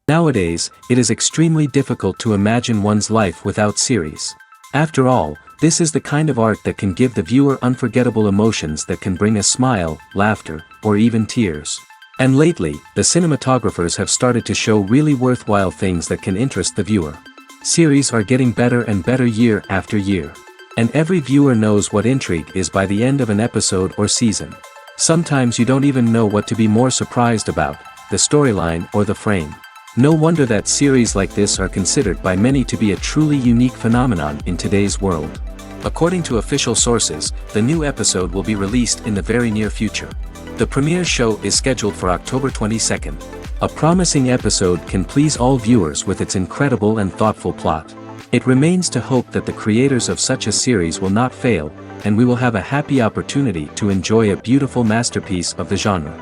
Nowadays, it is extremely difficult to imagine one's life without series. After all, this is the kind of art that can give the viewer unforgettable emotions that can bring a smile, laughter, or even tears. And lately, the cinematographers have started to show really worthwhile things that can interest the viewer. Series are getting better and better year after year. And every viewer knows what intrigue is by the end of an episode or season. Sometimes you don't even know what to be more surprised about, the storyline or the frame. No wonder that series like this are considered by many to be a truly unique phenomenon in today's world. According to official sources, the new episode will be released in the very near future. The premiere show is scheduled for October 22nd. A promising episode can please all viewers with its incredible and thoughtful plot. It remains to hope that the creators of such a series will not fail, and we will have a happy opportunity to enjoy a beautiful masterpiece of the genre.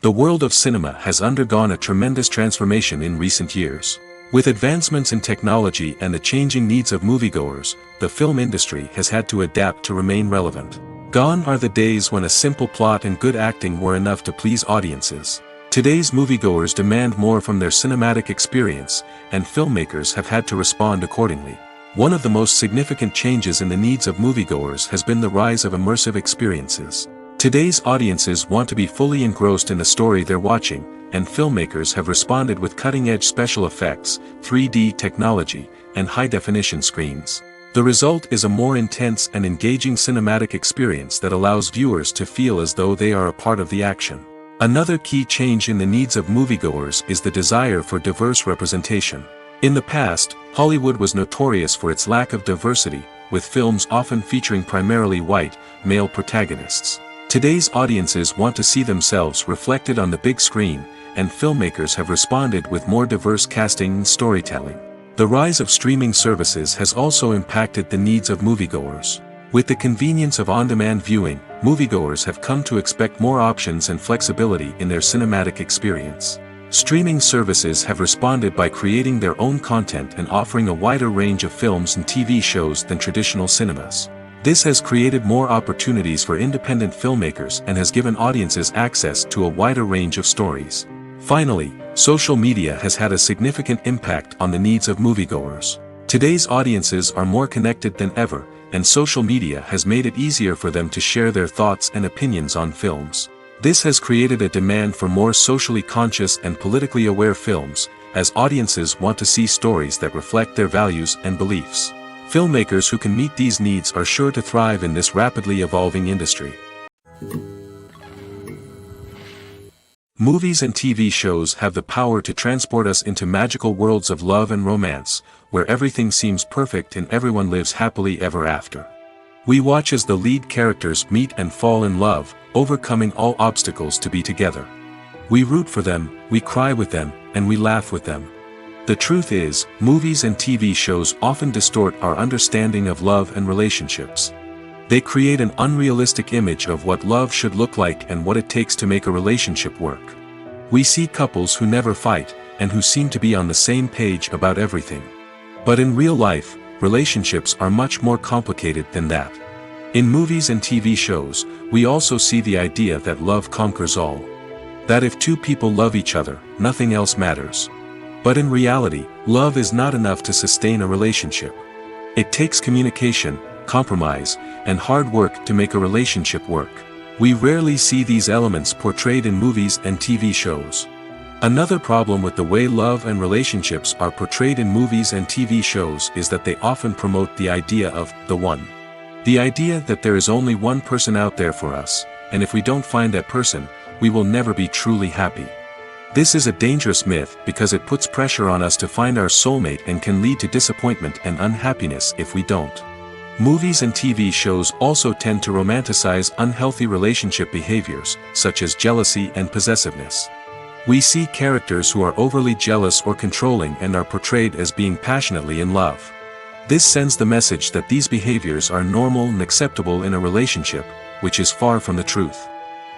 The world of cinema has undergone a tremendous transformation in recent years. With advancements in technology and the changing needs of moviegoers, the film industry has had to adapt to remain relevant. Gone are the days when a simple plot and good acting were enough to please audiences. Today's moviegoers demand more from their cinematic experience, and filmmakers have had to respond accordingly. One of the most significant changes in the needs of moviegoers has been the rise of immersive experiences. Today's audiences want to be fully engrossed in the story they're watching, and filmmakers have responded with cutting-edge special effects, 3D technology, and high-definition screens. The result is a more intense and engaging cinematic experience that allows viewers to feel as though they are a part of the action. Another key change in the needs of moviegoers is the desire for diverse representation. In the past, Hollywood was notorious for its lack of diversity, with films often featuring primarily white, male protagonists. Today's audiences want to see themselves reflected on the big screen, and filmmakers have responded with more diverse casting and storytelling. The rise of streaming services has also impacted the needs of moviegoers. With the convenience of on-demand viewing, moviegoers have come to expect more options and flexibility in their cinematic experience. Streaming services have responded by creating their own content and offering a wider range of films and TV shows than traditional cinemas. This has created more opportunities for independent filmmakers and has given audiences access to a wider range of stories. Finally, social media has had a significant impact on the needs of moviegoers. Today's audiences are more connected than ever, and social media has made it easier for them to share their thoughts and opinions on films. This has created a demand for more socially conscious and politically aware films, as audiences want to see stories that reflect their values and beliefs. Filmmakers who can meet these needs are sure to thrive in this rapidly evolving industry. Movies and TV shows have the power to transport us into magical worlds of love and romance, where everything seems perfect and everyone lives happily ever after. We watch as the lead characters meet and fall in love, overcoming all obstacles to be together. We root for them, we cry with them, and we laugh with them. The truth is, movies and TV shows often distort our understanding of love and relationships. They create an unrealistic image of what love should look like and what it takes to make a relationship work. We see couples who never fight, and who seem to be on the same page about everything. But in real life, relationships are much more complicated than that. In movies and TV shows, we also see the idea that love conquers all. That if two people love each other, nothing else matters. But in reality, love is not enough to sustain a relationship. It takes communication, compromise, and hard work to make a relationship work. We rarely see these elements portrayed in movies and TV shows. Another problem with the way love and relationships are portrayed in movies and TV shows is that they often promote the idea of the one. The idea that there is only one person out there for us, and if we don't find that person, we will never be truly happy. This is a dangerous myth because it puts pressure on us to find our soulmate and can lead to disappointment and unhappiness if we don't. Movies and TV shows also tend to romanticize unhealthy relationship behaviors, such as jealousy and possessiveness. We see characters who are overly jealous or controlling and are portrayed as being passionately in love. This sends the message that these behaviors are normal and acceptable in a relationship, which is far from the truth.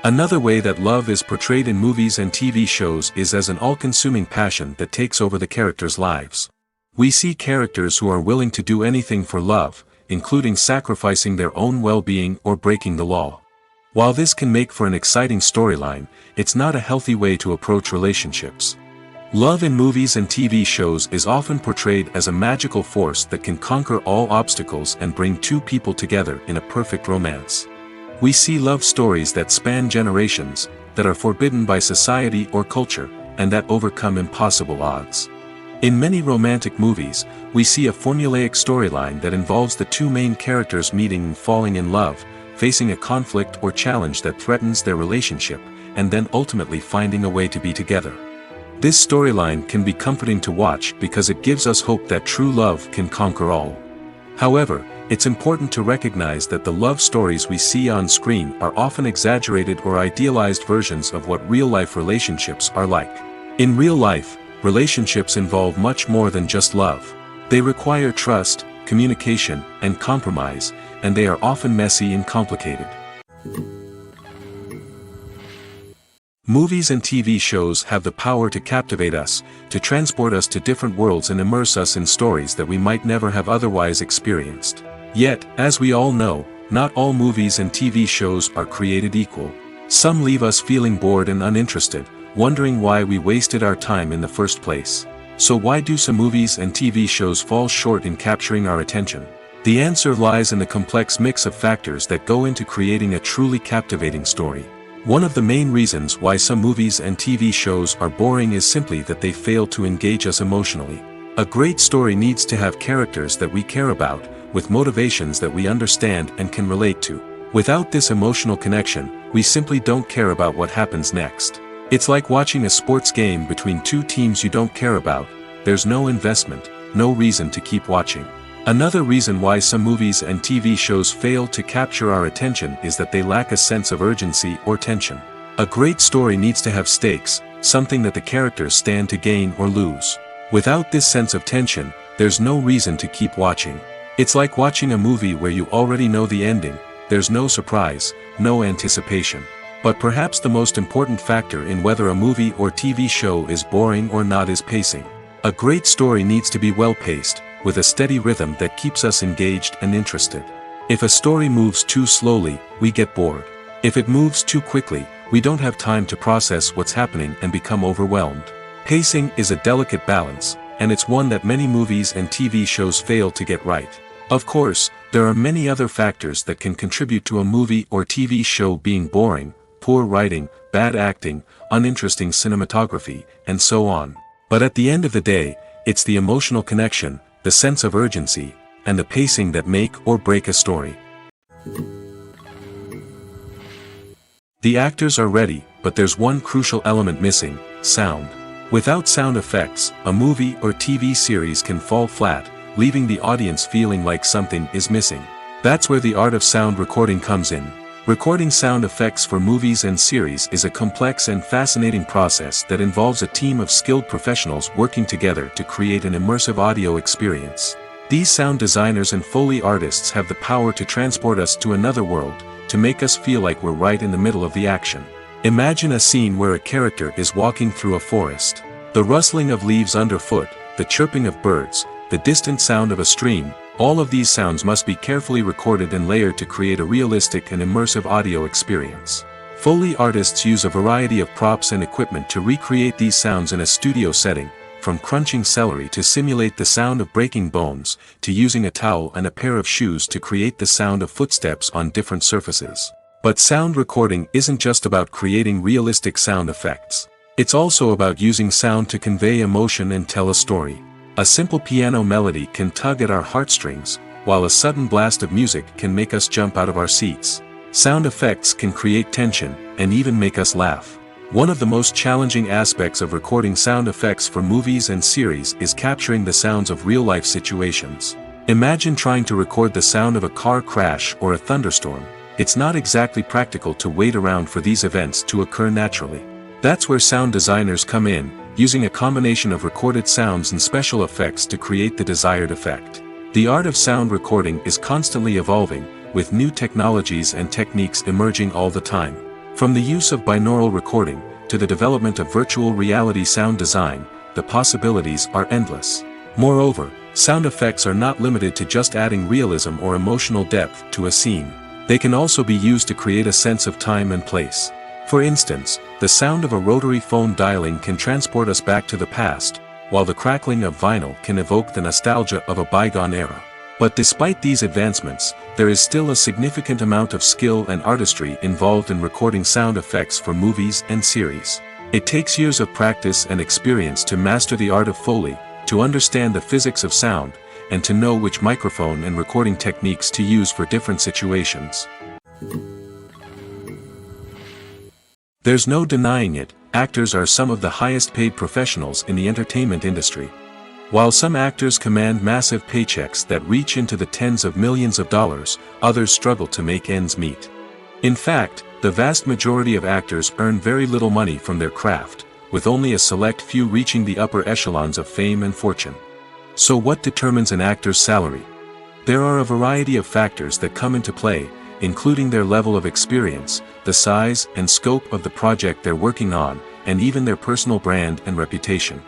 Another way that love is portrayed in movies and TV shows is as an all-consuming passion that takes over the characters' lives. We see characters who are willing to do anything for love, including sacrificing their own well-being or breaking the law. While this can make for an exciting storyline, it's not a healthy way to approach relationships. Love in movies and TV shows is often portrayed as a magical force that can conquer all obstacles and bring two people together in a perfect romance. We see love stories that span generations, that are forbidden by society or culture, and that overcome impossible odds. In many romantic movies, we see a formulaic storyline that involves the two main characters meeting and falling in love, facing a conflict or challenge that threatens their relationship, and then ultimately finding a way to be together. This storyline can be comforting to watch because it gives us hope that true love can conquer all. However, it's important to recognize that the love stories we see on screen are often exaggerated or idealized versions of what real-life relationships are like. In real life, relationships involve much more than just love. They require trust, communication, and compromise, and they are often messy and complicated. Movies and TV shows have the power to captivate us, to transport us to different worlds and immerse us in stories that we might never have otherwise experienced. Yet, as we all know, not all movies and TV shows are created equal. Some leave us feeling bored and uninterested, wondering why we wasted our time in the first place. So why do some movies and TV shows fall short in capturing our attention? The answer lies in the complex mix of factors that go into creating a truly captivating story. One of the main reasons why some movies and TV shows are boring is simply that they fail to engage us emotionally. A great story needs to have characters that we care about, with motivations that we understand and can relate to. Without this emotional connection, we simply don't care about what happens next. It's like watching a sports game between two teams you don't care about. There's no investment, no reason to keep watching. Another reason why some movies and TV shows fail to capture our attention is that they lack a sense of urgency or tension. A great story needs to have stakes, something that the characters stand to gain or lose. Without this sense of tension, there's no reason to keep watching. It's like watching a movie where you already know the ending. There's no surprise, no anticipation. But perhaps the most important factor in whether a movie or TV show is boring or not is pacing. A great story needs to be well-paced, with a steady rhythm that keeps us engaged and interested. If a story moves too slowly, we get bored. If it moves too quickly, we don't have time to process what's happening and become overwhelmed. Pacing is a delicate balance, and it's one that many movies and TV shows fail to get right. Of course, there are many other factors that can contribute to a movie or TV show being boring: poor writing, bad acting, uninteresting cinematography, and so on. But at the end of the day, it's the emotional connection, the sense of urgency, and the pacing that make or break a story. The actors are ready, but there's one crucial element missing: sound. Without sound effects, a movie or TV series can fall flat, leaving the audience feeling like something is missing. That's where the art of sound recording comes in. Recording sound effects for movies and series is a complex and fascinating process that involves a team of skilled professionals working together to create an immersive audio experience. These sound designers and Foley artists have the power to transport us to another world, to make us feel like we're right in the middle of the action. Imagine a scene where a character is walking through a forest. The rustling of leaves underfoot, the chirping of birds, the distant sound of a stream, all of these sounds must be carefully recorded and layered to create a realistic and immersive audio experience. Foley artists use a variety of props and equipment to recreate these sounds in a studio setting, from crunching celery to simulate the sound of breaking bones, to using a towel and a pair of shoes to create the sound of footsteps on different surfaces. But sound recording isn't just about creating realistic sound effects. It's also about using sound to convey emotion and tell a story. A simple piano melody can tug at our heartstrings, while a sudden blast of music can make us jump out of our seats. Sound effects can create tension, and even make us laugh. One of the most challenging aspects of recording sound effects for movies and series is capturing the sounds of real-life situations. Imagine trying to record the sound of a car crash or a thunderstorm. It's not exactly practical to wait around for these events to occur naturally. That's where sound designers come in, using a combination of recorded sounds and special effects to create the desired effect. The art of sound recording is constantly evolving, with new technologies and techniques emerging all the time. From the use of binaural recording, to the development of virtual reality sound design, the possibilities are endless. Moreover, sound effects are not limited to just adding realism or emotional depth to a scene. They can also be used to create a sense of time and place. For instance, the sound of a rotary phone dialing can transport us back to the past, while the crackling of vinyl can evoke the nostalgia of a bygone era. But despite these advancements, there is still a significant amount of skill and artistry involved in recording sound effects for movies and series. It takes years of practice and experience to master the art of Foley, to understand the physics of sound, and to know which microphone and recording techniques to use for different situations. There's no denying it, actors are some of the highest paid professionals in the entertainment industry. While some actors command massive paychecks that reach into the tens of millions of dollars, others struggle to make ends meet. In fact, the vast majority of actors earn very little money from their craft, with only a select few reaching the upper echelons of fame and fortune. So what determines an actor's salary? There are a variety of factors that come into play, including their level of experience, the size and scope of the project they're working on, and even their personal brand and reputation.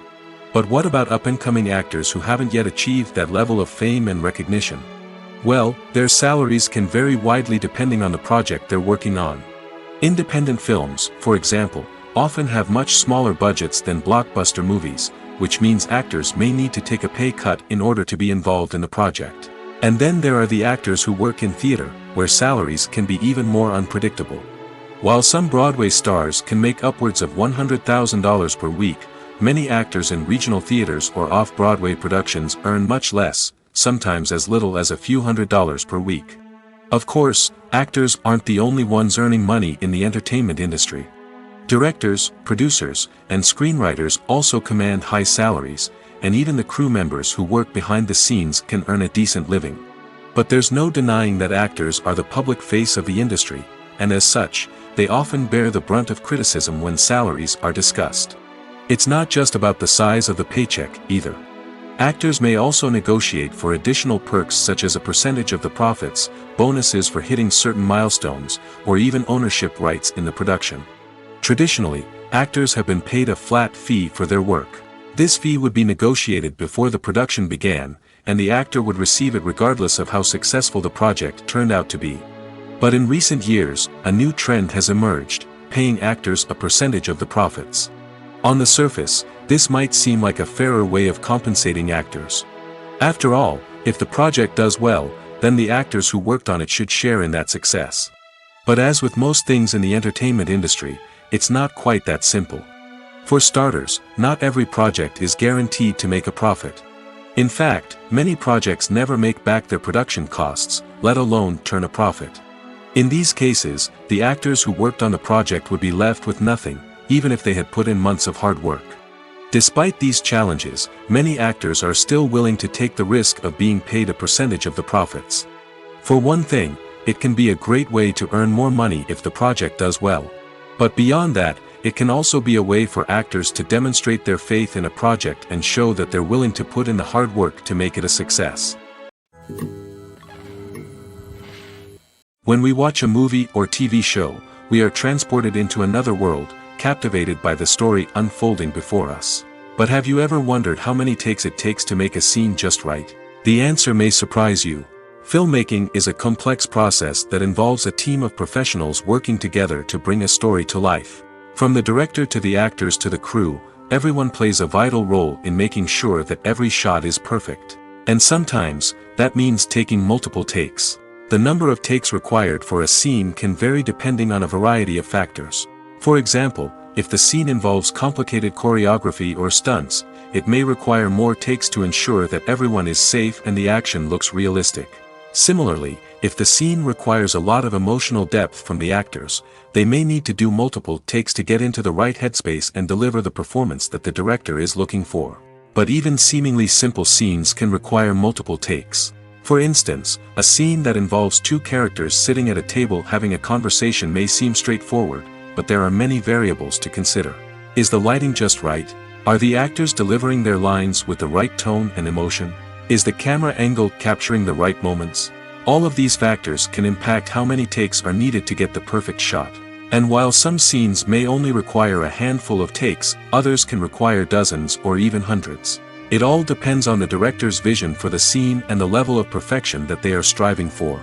But what about up-and-coming actors who haven't yet achieved that level of fame and recognition? Well, their salaries can vary widely depending on the project they're working on. Independent films, for example, often have much smaller budgets than blockbuster movies, which means actors may need to take a pay cut in order to be involved in the project. And then there are the actors who work in theater, where salaries can be even more unpredictable. While some Broadway stars can make upwards of $100,000 per week, many actors in regional theaters or off-Broadway productions earn much less, sometimes as little as a few $100s per week. Of course, actors aren't the only ones earning money in the entertainment industry. Directors, producers, and screenwriters also command high salaries, and even the crew members who work behind the scenes can earn a decent living. But there's no denying that actors are the public face of the industry, and as such, they often bear the brunt of criticism when salaries are discussed. It's not just about the size of the paycheck, either. Actors may also negotiate for additional perks such as a percentage of the profits, bonuses for hitting certain milestones, or even ownership rights in the production. Traditionally, actors have been paid a flat fee for their work. This fee would be negotiated before the production began, and the actor would receive it regardless of how successful the project turned out to be. But in recent years, a new trend has emerged, paying actors a percentage of the profits. On the surface, this might seem like a fairer way of compensating actors. After all, if the project does well, then the actors who worked on it should share in that success. But as with most things in the entertainment industry, it's not quite that simple. For starters, not every project is guaranteed to make a profit. In fact, many projects never make back their production costs, let alone turn a profit. In these cases, the actors who worked on the project would be left with nothing, even if they had put in months of hard work. Despite these challenges, many actors are still willing to take the risk of being paid a percentage of the profits. For one thing, it can be a great way to earn more money if the project does well. But beyond that, it can also be a way for actors to demonstrate their faith in a project and show that they're willing to put in the hard work to make it a success. When we watch a movie or TV show, we are transported into another world, captivated by the story unfolding before us. But have you ever wondered how many takes it takes to make a scene just right? The answer may surprise you. Filmmaking is a complex process that involves a team of professionals working together to bring a story to life. From the director to the actors to the crew, everyone plays a vital role in making sure that every shot is perfect. And sometimes, that means taking multiple takes. The number of takes required for a scene can vary depending on a variety of factors. For example, if the scene involves complicated choreography or stunts, it may require more takes to ensure that everyone is safe and the action looks realistic. Similarly, if the scene requires a lot of emotional depth from the actors, they may need to do multiple takes to get into the right headspace and deliver the performance that the director is looking for. But even seemingly simple scenes can require multiple takes. For instance, a scene that involves two characters sitting at a table having a conversation may seem straightforward, but there are many variables to consider. Is the lighting just right? Are the actors delivering their lines with the right tone and emotion? Is the camera angle capturing the right moments? All of these factors can impact how many takes are needed to get the perfect shot. And while some scenes may only require a handful of takes, others can require dozens or even hundreds. It all depends on the director's vision for the scene and the level of perfection that they are striving for.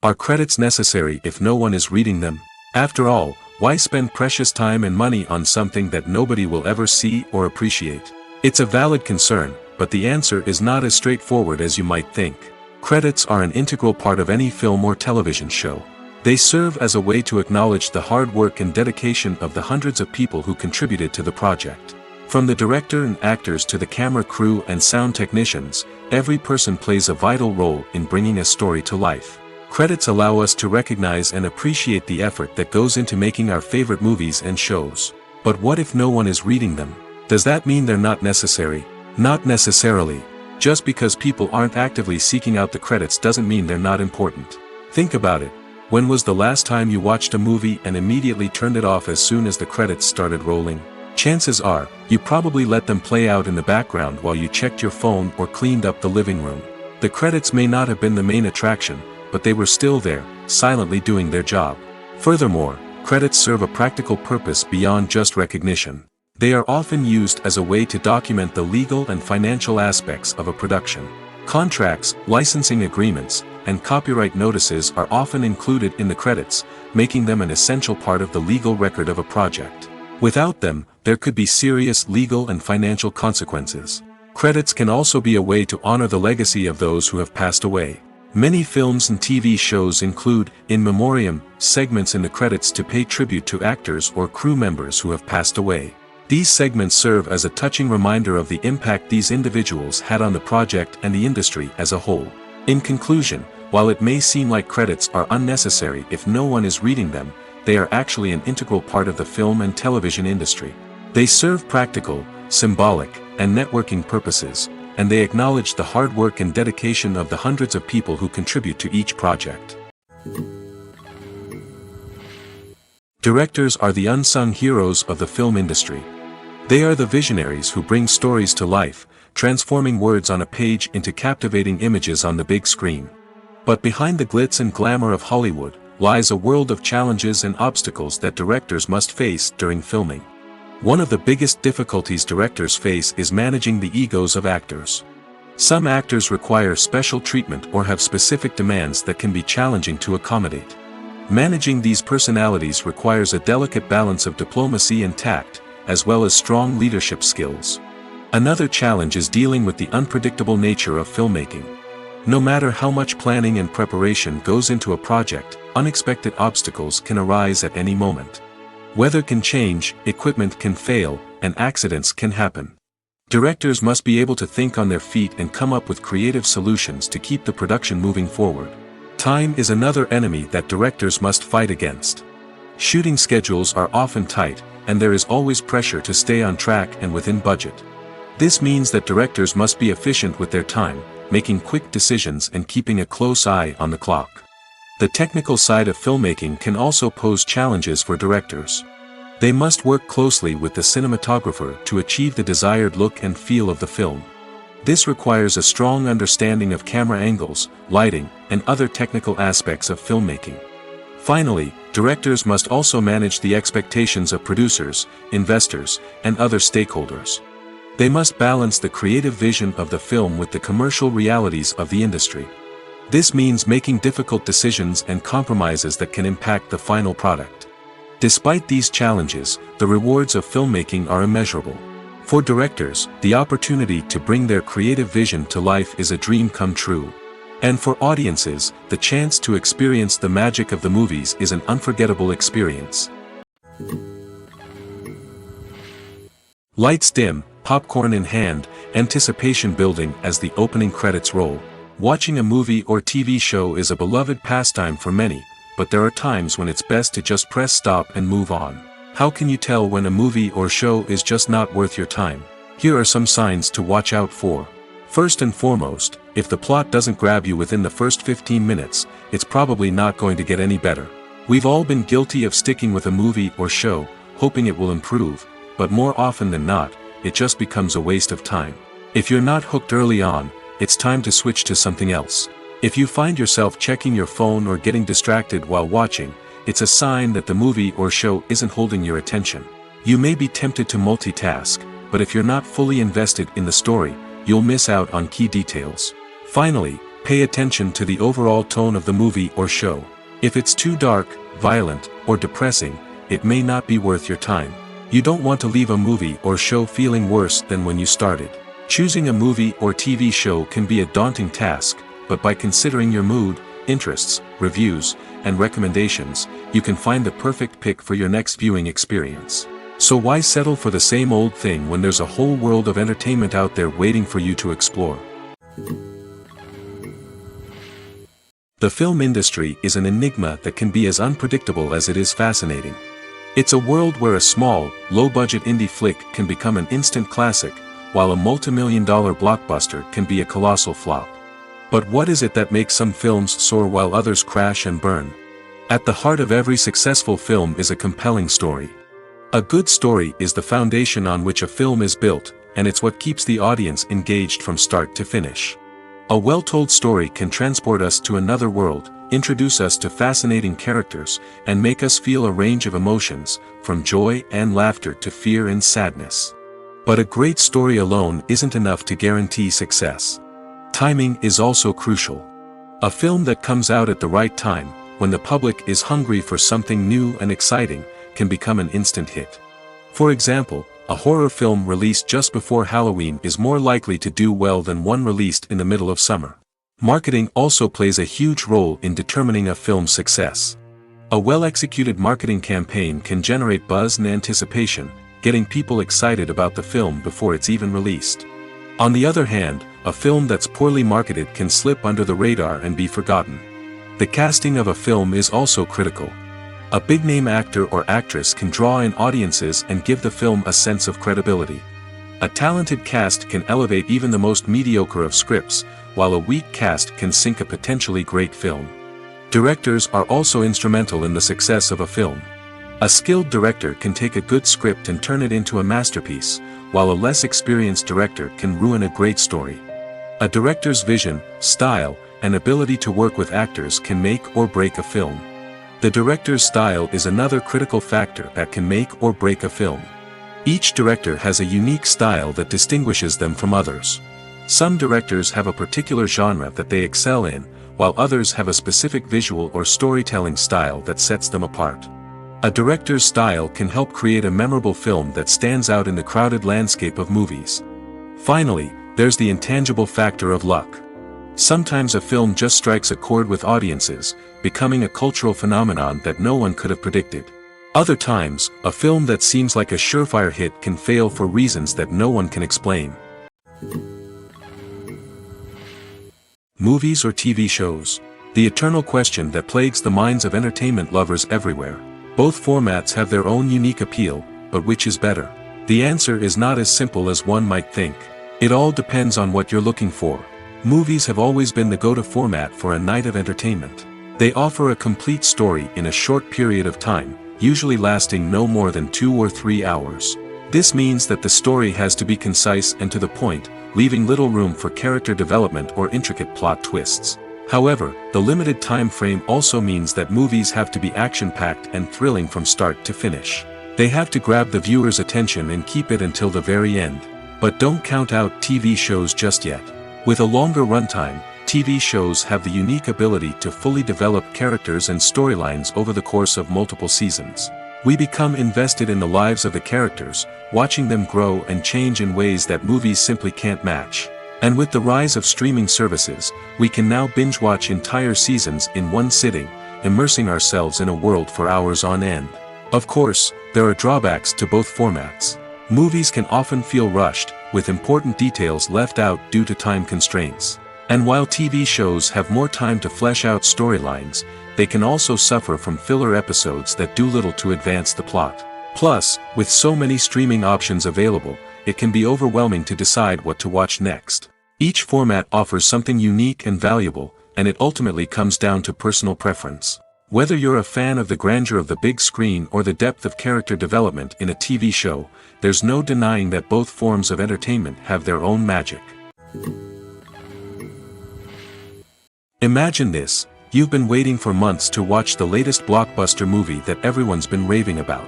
Are credits necessary if no one is reading them? After all, why spend precious time and money on something that nobody will ever see or appreciate? It's a valid concern, but the answer is not as straightforward as you might think. Credits are an integral part of any film or television show. They serve as a way to acknowledge the hard work and dedication of the hundreds of people who contributed to the project. From the director and actors to the camera crew and sound technicians, every person plays a vital role in bringing a story to life. Credits allow us to recognize and appreciate the effort that goes into making our favorite movies and shows. But what if no one is reading them? Does that mean they're not necessary? Not necessarily. Just because people aren't actively seeking out the credits doesn't mean they're not important. Think about it. When was the last time you watched a movie and immediately turned it off as soon as the credits started rolling? Chances are, you probably let them play out in the background while you checked your phone or cleaned up the living room. The credits may not have been the main attraction, but they were still there, silently doing their job. Furthermore, credits serve a practical purpose beyond just recognition. They are often used as a way to document the legal and financial aspects of a production. Contracts, licensing agreements, and copyright notices are often included in the credits, making them an essential part of the legal record of a project. Without them, there could be serious legal and financial consequences. Credits can also be a way to honor the legacy of those who have passed away. Many films and TV shows include, in memoriam, segments in the credits to pay tribute to actors or crew members who have passed away. These segments serve as a touching reminder of the impact these individuals had on the project and the industry as a whole. In conclusion, while it may seem like credits are unnecessary if no one is reading them, they are actually an integral part of the film and television industry. They serve practical, symbolic, and networking purposes, and they acknowledge the hard work and dedication of the hundreds of people who contribute to each project. Directors are the unsung heroes of the film industry. They are the visionaries who bring stories to life, transforming words on a page into captivating images on the big screen. But behind the glitz and glamour of Hollywood, lies a world of challenges and obstacles that directors must face during filming. One of the biggest difficulties directors face is managing the egos of actors. Some actors require special treatment or have specific demands that can be challenging to accommodate. Managing these personalities requires a delicate balance of diplomacy and tact, as well as strong leadership skills. Another challenge is dealing with the unpredictable nature of filmmaking. No matter how much planning and preparation goes into a project, unexpected obstacles can arise at any moment. Weather can change, equipment can fail, and accidents can happen. Directors must be able to think on their feet and come up with creative solutions to keep the production moving forward. Time is another enemy that directors must fight against. Shooting schedules are often tight, and there is always pressure to stay on track and within budget. This means that directors must be efficient with their time, making quick decisions and keeping a close eye on the clock. The technical side of filmmaking can also pose challenges for directors. They must work closely with the cinematographer to achieve the desired look and feel of the film. This requires a strong understanding of camera angles, lighting, and other technical aspects of filmmaking. Finally, directors must also manage the expectations of producers, investors, and other stakeholders. They must balance the creative vision of the film with the commercial realities of the industry. This means making difficult decisions and compromises that can impact the final product. Despite these challenges, the rewards of filmmaking are immeasurable. For directors, the opportunity to bring their creative vision to life is a dream come true. And for audiences, the chance to experience the magic of the movies is an unforgettable experience. Lights dim, popcorn in hand, anticipation building as the opening credits roll. Watching a movie or TV show is a beloved pastime for many, but there are times when it's best to just press stop and move on. How can you tell when a movie or show is just not worth your time? Here are some signs to watch out for. First and foremost, if the plot doesn't grab you within the first 15 minutes, it's probably not going to get any better. We've all been guilty of sticking with a movie or show, hoping it will improve, but more often than not, it just becomes a waste of time. If you're not hooked early on, it's time to switch to something else. If you find yourself checking your phone or getting distracted while watching, it's a sign that the movie or show isn't holding your attention. You may be tempted to multitask, but if you're not fully invested in the story, you'll miss out on key details. Finally, pay attention to the overall tone of the movie or show. If it's too dark, violent, or depressing, it may not be worth your time. You don't want to leave a movie or show feeling worse than when you started. Choosing a movie or TV show can be a daunting task, but by considering your mood, interests, reviews, and recommendations, you can find the perfect pick for your next viewing experience. So why settle for the same old thing when there's a whole world of entertainment out there waiting for you to explore? The film industry is an enigma that can be as unpredictable as it is fascinating. It's a world where a small, low-budget indie flick can become an instant classic, while a multi-million-dollar blockbuster can be a colossal flop. But what is it that makes some films soar while others crash and burn? At the heart of every successful film is a compelling story. A good story is the foundation on which a film is built, and it's what keeps the audience engaged from start to finish. A well-told story can transport us to another world, introduce us to fascinating characters, and make us feel a range of emotions, from joy and laughter to fear and sadness. But a great story alone isn't enough to guarantee success. Timing is also crucial. A film that comes out at the right time, when the public is hungry for something new and exciting, can become an instant hit. For example, a horror film released just before Halloween is more likely to do well than one released in the middle of summer. Marketing also plays a huge role in determining a film's success. A well-executed marketing campaign can generate buzz and anticipation, getting people excited about the film before it's even released. On the other hand, a film that's poorly marketed can slip under the radar and be forgotten. The casting of a film is also critical. A big-name actor or actress can draw in audiences and give the film a sense of credibility. A talented cast can elevate even the most mediocre of scripts, while a weak cast can sink a potentially great film. Directors are also instrumental in the success of a film. A skilled director can take a good script and turn it into a masterpiece, while a less experienced director can ruin a great story. A director's vision, style, and ability to work with actors can make or break a film. The director's style is another critical factor that can make or break a film. Each director has a unique style that distinguishes them from others. Some directors have a particular genre that they excel in, while others have a specific visual or storytelling style that sets them apart. A director's style can help create a memorable film that stands out in the crowded landscape of movies. Finally, there's the intangible factor of luck. Sometimes a film just strikes a chord with audiences, becoming a cultural phenomenon that no one could have predicted. Other times, a film that seems like a surefire hit can fail for reasons that no one can explain. Movies or TV shows? The eternal question that plagues the minds of entertainment lovers everywhere. Both formats have their own unique appeal, but which is better? The answer is not as simple as one might think. It all depends on what you're looking for. Movies have always been the go-to format for a night of entertainment. They offer a complete story in a short period of time, usually lasting no more than 2 or 3 hours. This means that the story has to be concise and to the point, leaving little room for character development or intricate plot twists. However, the limited time frame also means that movies have to be action-packed and thrilling from start to finish. They have to grab the viewer's attention and keep it until the very end. But don't count out TV shows just yet. With a longer runtime, TV shows have the unique ability to fully develop characters and storylines over the course of multiple seasons. We become invested in the lives of the characters, watching them grow and change in ways that movies simply can't match. And with the rise of streaming services, we can now binge-watch entire seasons in one sitting, immersing ourselves in a world for hours on end. Of course, there are drawbacks to both formats. Movies can often feel rushed, with important details left out due to time constraints. And while TV shows have more time to flesh out storylines, they can also suffer from filler episodes that do little to advance the plot. Plus, with so many streaming options available, it can be overwhelming to decide what to watch next. Each format offers something unique and valuable, and it ultimately comes down to personal preference. Whether you're a fan of the grandeur of the big screen or the depth of character development in a TV show, there's no denying that both forms of entertainment have their own magic. Imagine this: you've been waiting for months to watch the latest blockbuster movie that everyone's been raving about.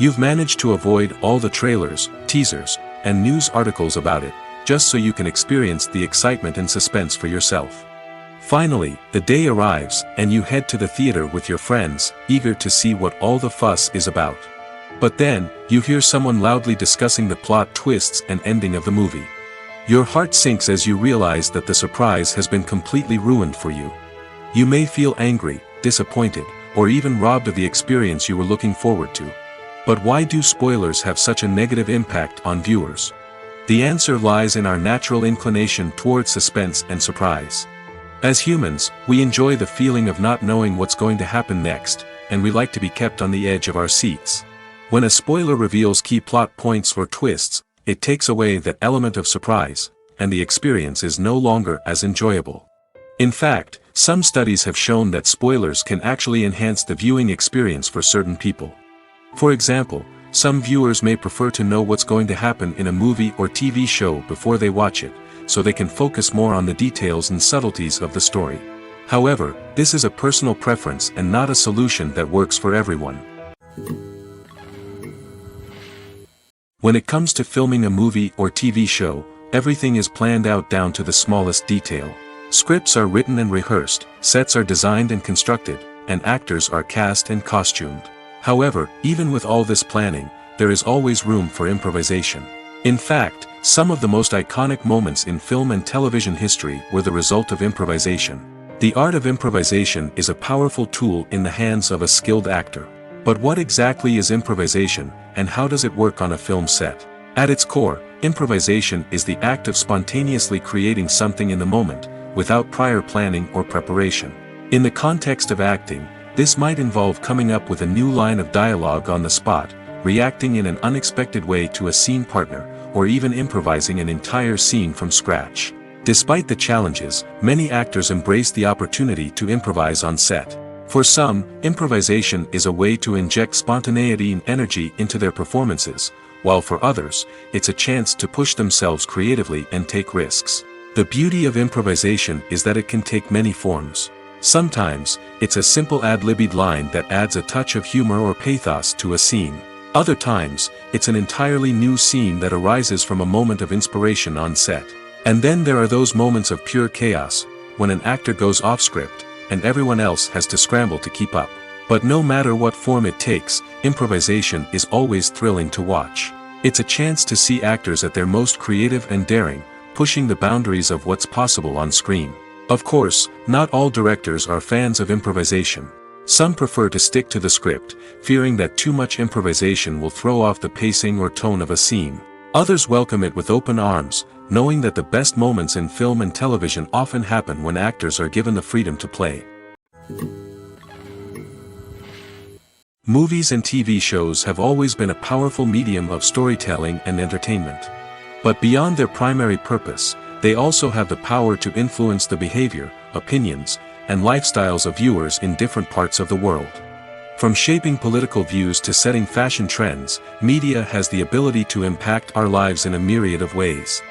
You've managed to avoid all the trailers, teasers, and news articles about it, just so you can experience the excitement and suspense for yourself. Finally, the day arrives, and you head to the theater with your friends, eager to see what all the fuss is about. But then, you hear someone loudly discussing the plot twists and ending of the movie. Your heart sinks as you realize that the surprise has been completely ruined for you. You may feel angry, disappointed, or even robbed of the experience you were looking forward to. But why do spoilers have such a negative impact on viewers? The answer lies in our natural inclination towards suspense and surprise. As humans, we enjoy the feeling of not knowing what's going to happen next, and we like to be kept on the edge of our seats. When a spoiler reveals key plot points or twists, it takes away that element of surprise, and the experience is no longer as enjoyable. In fact, some studies have shown that spoilers can actually enhance the viewing experience for certain people. For example, some viewers may prefer to know what's going to happen in a movie or TV show before they watch it, so they can focus more on the details and subtleties of the story. However, this is a personal preference and not a solution that works for everyone. When it comes to filming a movie or TV show, everything is planned out down to the smallest detail. Scripts are written and rehearsed, sets are designed and constructed, and actors are cast and costumed. However, even with all this planning, there is always room for improvisation. In fact, some of the most iconic moments in film and television history were the result of improvisation. The art of improvisation is a powerful tool in the hands of a skilled actor. But what exactly is improvisation, and how does it work on a film set? At its core, improvisation is the act of spontaneously creating something in the moment, without prior planning or preparation. In the context of acting, this might involve coming up with a new line of dialogue on the spot, reacting in an unexpected way to a scene partner, or even improvising an entire scene from scratch. Despite the challenges, many actors embrace the opportunity to improvise on set. For some, improvisation is a way to inject spontaneity and energy into their performances, while for others, it's a chance to push themselves creatively and take risks. The beauty of improvisation is that it can take many forms. Sometimes, it's a simple ad-libbed line that adds a touch of humor or pathos to a scene. Other times, it's an entirely new scene that arises from a moment of inspiration on set. And then there are those moments of pure chaos, when an actor goes off script, and everyone else has to scramble to keep up. But no matter what form it takes, improvisation is always thrilling to watch. It's a chance to see actors at their most creative and daring, pushing the boundaries of what's possible on screen. Of course, not all directors are fans of improvisation. Some prefer to stick to the script, fearing that too much improvisation will throw off the pacing or tone of a scene. Others welcome it with open arms, knowing that the best moments in film and television often happen when actors are given the freedom to play. Movies and TV shows have always been a powerful medium of storytelling and entertainment. But beyond their primary purpose, they also have the power to influence the behavior, opinions, and lifestyles of viewers in different parts of the world. From shaping political views to setting fashion trends, media has the ability to impact our lives in a myriad of ways.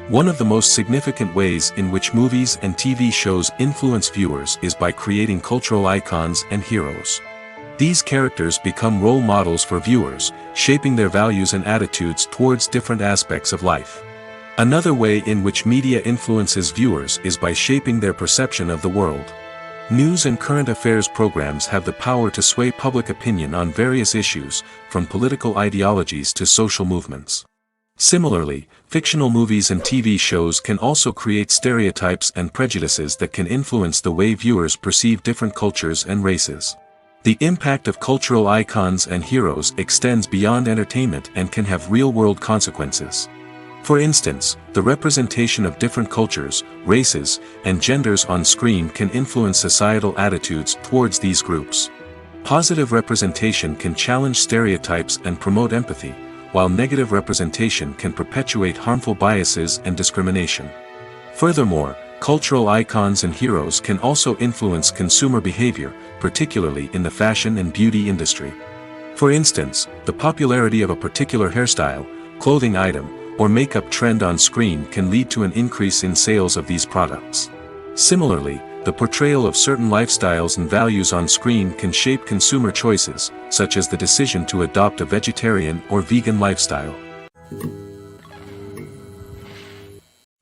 One of the most significant ways in which movies and TV shows influence viewers is by creating cultural icons and heroes. These characters become role models for viewers, shaping their values and attitudes towards different aspects of life. Another way in which media influences viewers is by shaping their perception of the world. News and current affairs programs have the power to sway public opinion on various issues, from political ideologies to social movements. Similarly, fictional movies and TV shows can also create stereotypes and prejudices that can influence the way viewers perceive different cultures and races. The impact of cultural icons and heroes extends beyond entertainment and can have real-world consequences. For instance, the representation of different cultures, races, and genders on screen can influence societal attitudes towards these groups. Positive representation can challenge stereotypes and promote empathy, while negative representation can perpetuate harmful biases and discrimination. Furthermore, cultural icons and heroes can also influence consumer behavior, particularly in the fashion and beauty industry. For instance, the popularity of a particular hairstyle, clothing item, or makeup trend on screen can lead to an increase in sales of these products. Similarly, the portrayal of certain lifestyles and values on screen can shape consumer choices, such as the decision to adopt a vegetarian or vegan lifestyle.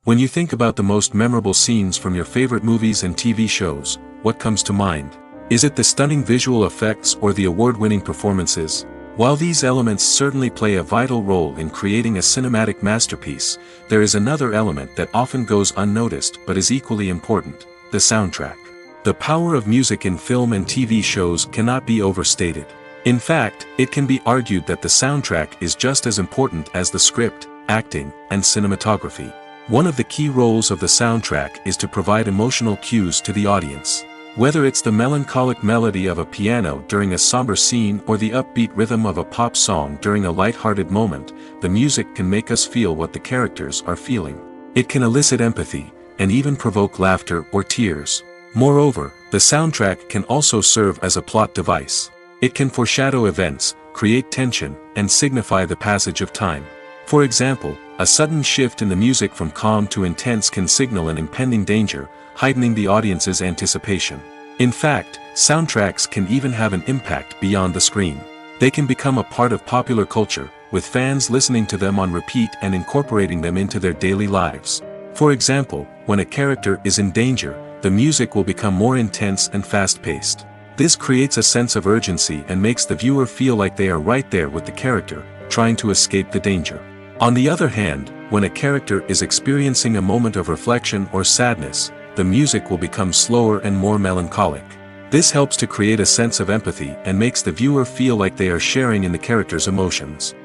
When you think about the most memorable scenes from your favorite movies and TV shows, what comes to mind? Is it the stunning visual effects or the award-winning performances? While these elements certainly play a vital role in creating a cinematic masterpiece, there is another element that often goes unnoticed but is equally important: the soundtrack. The power of music in film and TV shows cannot be overstated. In fact, it can be argued that the soundtrack is just as important as the script, acting, and cinematography. One of the key roles of the soundtrack is to provide emotional cues to the audience. Whether it's the melancholic melody of a piano during a somber scene or the upbeat rhythm of a pop song during a light-hearted moment, the music can make us feel what the characters are feeling. It can elicit empathy, and even provoke laughter or tears. Moreover, the soundtrack can also serve as a plot device. It can foreshadow events, create tension, and signify the passage of time. For example, a sudden shift in the music from calm to intense can signal an impending danger, heightening the audience's anticipation. In fact, soundtracks can even have an impact beyond the screen. They can become a part of popular culture, with fans listening to them on repeat and incorporating them into their daily lives. For example, when a character is in danger, the music will become more intense and fast-paced. This creates a sense of urgency and makes the viewer feel like they are right there with the character, trying to escape the danger. On the other hand, when a character is experiencing a moment of reflection or sadness, the music will become slower and more melancholic. This helps to create a sense of empathy and makes the viewer feel like they are sharing in the character's emotions.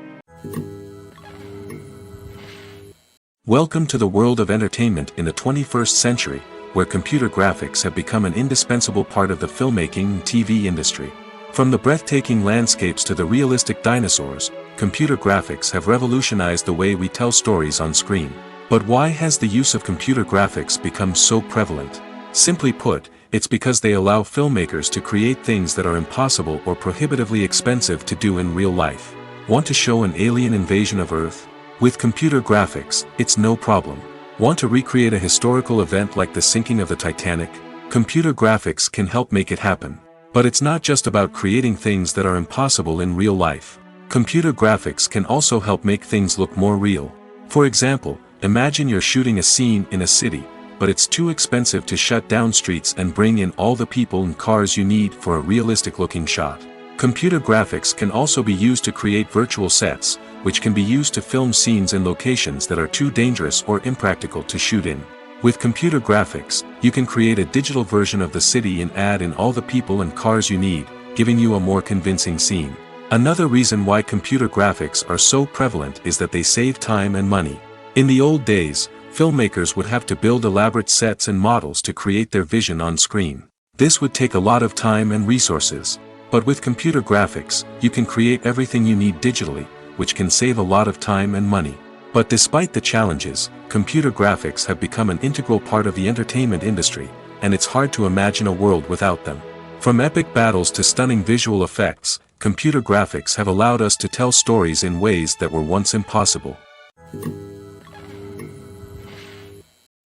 Welcome to the world of entertainment in the 21st century, where computer graphics have become an indispensable part of the filmmaking and TV industry. From the breathtaking landscapes to the realistic dinosaurs, computer graphics have revolutionized the way we tell stories on screen. But why has the use of computer graphics become so prevalent? Simply put, it's because they allow filmmakers to create things that are impossible or prohibitively expensive to do in real life. Want to show an alien invasion of Earth? With computer graphics, it's no problem. Want to recreate a historical event like the sinking of the Titanic? Computer graphics can help make it happen. But it's not just about creating things that are impossible in real life. Computer graphics can also help make things look more real. For example, imagine you're shooting a scene in a city, but it's too expensive to shut down streets and bring in all the people and cars you need for a realistic-looking shot. Computer graphics can also be used to create virtual sets, which can be used to film scenes in locations that are too dangerous or impractical to shoot in. With computer graphics, you can create a digital version of the city and add in all the people and cars you need, giving you a more convincing scene. Another reason why computer graphics are so prevalent is that they save time and money. In the old days, filmmakers would have to build elaborate sets and models to create their vision on screen. This would take a lot of time and resources. But with computer graphics, you can create everything you need digitally, which can save a lot of time and money. But despite the challenges, computer graphics have become an integral part of the entertainment industry, and it's hard to imagine a world without them. From epic battles to stunning visual effects, computer graphics have allowed us to tell stories in ways that were once impossible.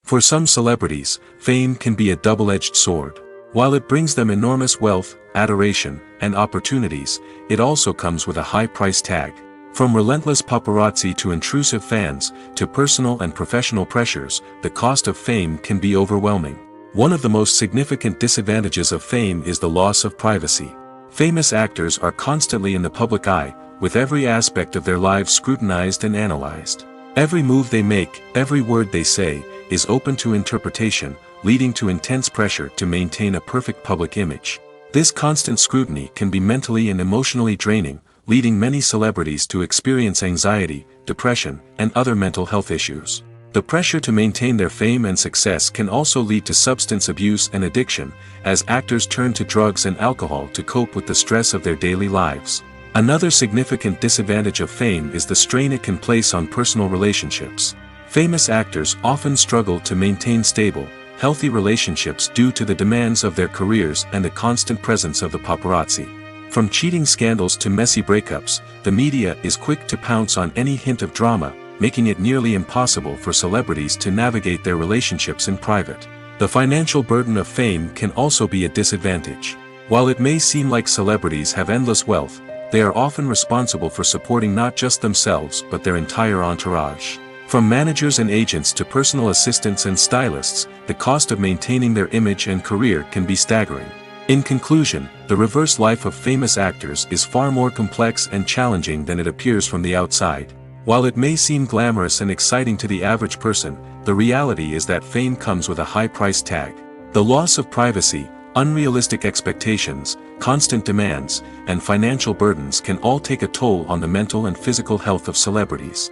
For some celebrities, fame can be a double-edged sword. While it brings them enormous wealth, adoration, and opportunities, it also comes with a high price tag. From relentless paparazzi to intrusive fans, to personal and professional pressures, the cost of fame can be overwhelming. One of the most significant disadvantages of fame is the loss of privacy. Famous actors are constantly in the public eye, with every aspect of their lives scrutinized and analyzed. Every move they make, every word they say, is open to interpretation, leading to intense pressure to maintain a perfect public image. This constant scrutiny can be mentally and emotionally draining, leading many celebrities to experience anxiety, depression, and other mental health issues. The pressure to maintain their fame and success can also lead to substance abuse and addiction, as actors turn to drugs and alcohol to cope with the stress of their daily lives. Another significant disadvantage of fame is the strain it can place on personal relationships. Famous actors often struggle to maintain stable, healthy relationships due to the demands of their careers and the constant presence of the paparazzi. From cheating scandals to messy breakups, the media is quick to pounce on any hint of drama, making it nearly impossible for celebrities to navigate their relationships in private. The financial burden of fame can also be a disadvantage. While it may seem like celebrities have endless wealth, they are often responsible for supporting not just themselves but their entire entourage. From managers and agents to personal assistants and stylists, the cost of maintaining their image and career can be staggering. In conclusion, the reverse life of famous actors is far more complex and challenging than it appears from the outside. While it may seem glamorous and exciting to the average person, the reality is that fame comes with a high price tag. The loss of privacy, unrealistic expectations, constant demands, and financial burdens can all take a toll on the mental and physical health of celebrities.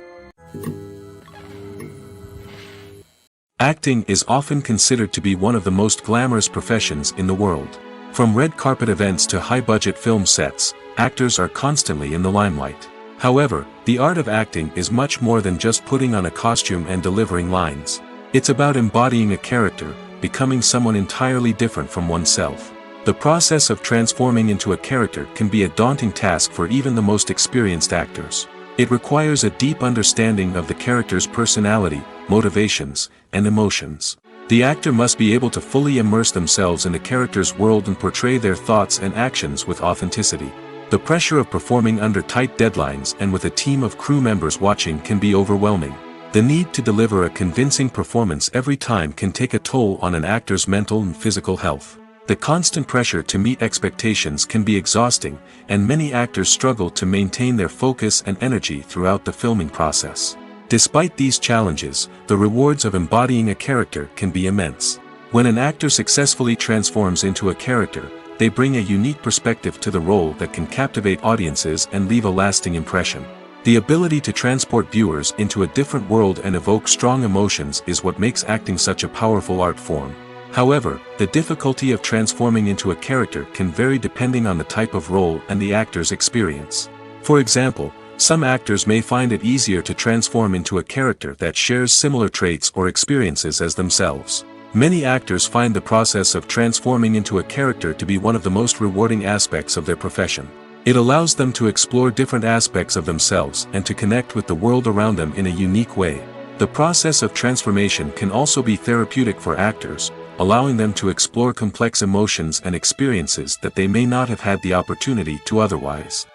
Acting is often considered to be one of the most glamorous professions in the world. From red carpet events to high-budget film sets, actors are constantly in the limelight. However, the art of acting is much more than just putting on a costume and delivering lines. It's about embodying a character, becoming someone entirely different from oneself. The process of transforming into a character can be a daunting task for even the most experienced actors. It requires a deep understanding of the character's personality, motivations, and emotions. The actor must be able to fully immerse themselves in the character's world and portray their thoughts and actions with authenticity. The pressure of performing under tight deadlines and with a team of crew members watching can be overwhelming. The need to deliver a convincing performance every time can take a toll on an actor's mental and physical health. The constant pressure to meet expectations can be exhausting, and many actors struggle to maintain their focus and energy throughout the filming process. Despite these challenges, the rewards of embodying a character can be immense. When an actor successfully transforms into a character, they bring a unique perspective to the role that can captivate audiences and leave a lasting impression. The ability to transport viewers into a different world and evoke strong emotions is what makes acting such a powerful art form. However, the difficulty of transforming into a character can vary depending on the type of role and the actor's experience. For example, some actors may find it easier to transform into a character that shares similar traits or experiences as themselves. Many actors find the process of transforming into a character to be one of the most rewarding aspects of their profession. It allows them to explore different aspects of themselves and to connect with the world around them in a unique way. The process of transformation can also be therapeutic for actors, allowing them to explore complex emotions and experiences that they may not have had the opportunity to otherwise.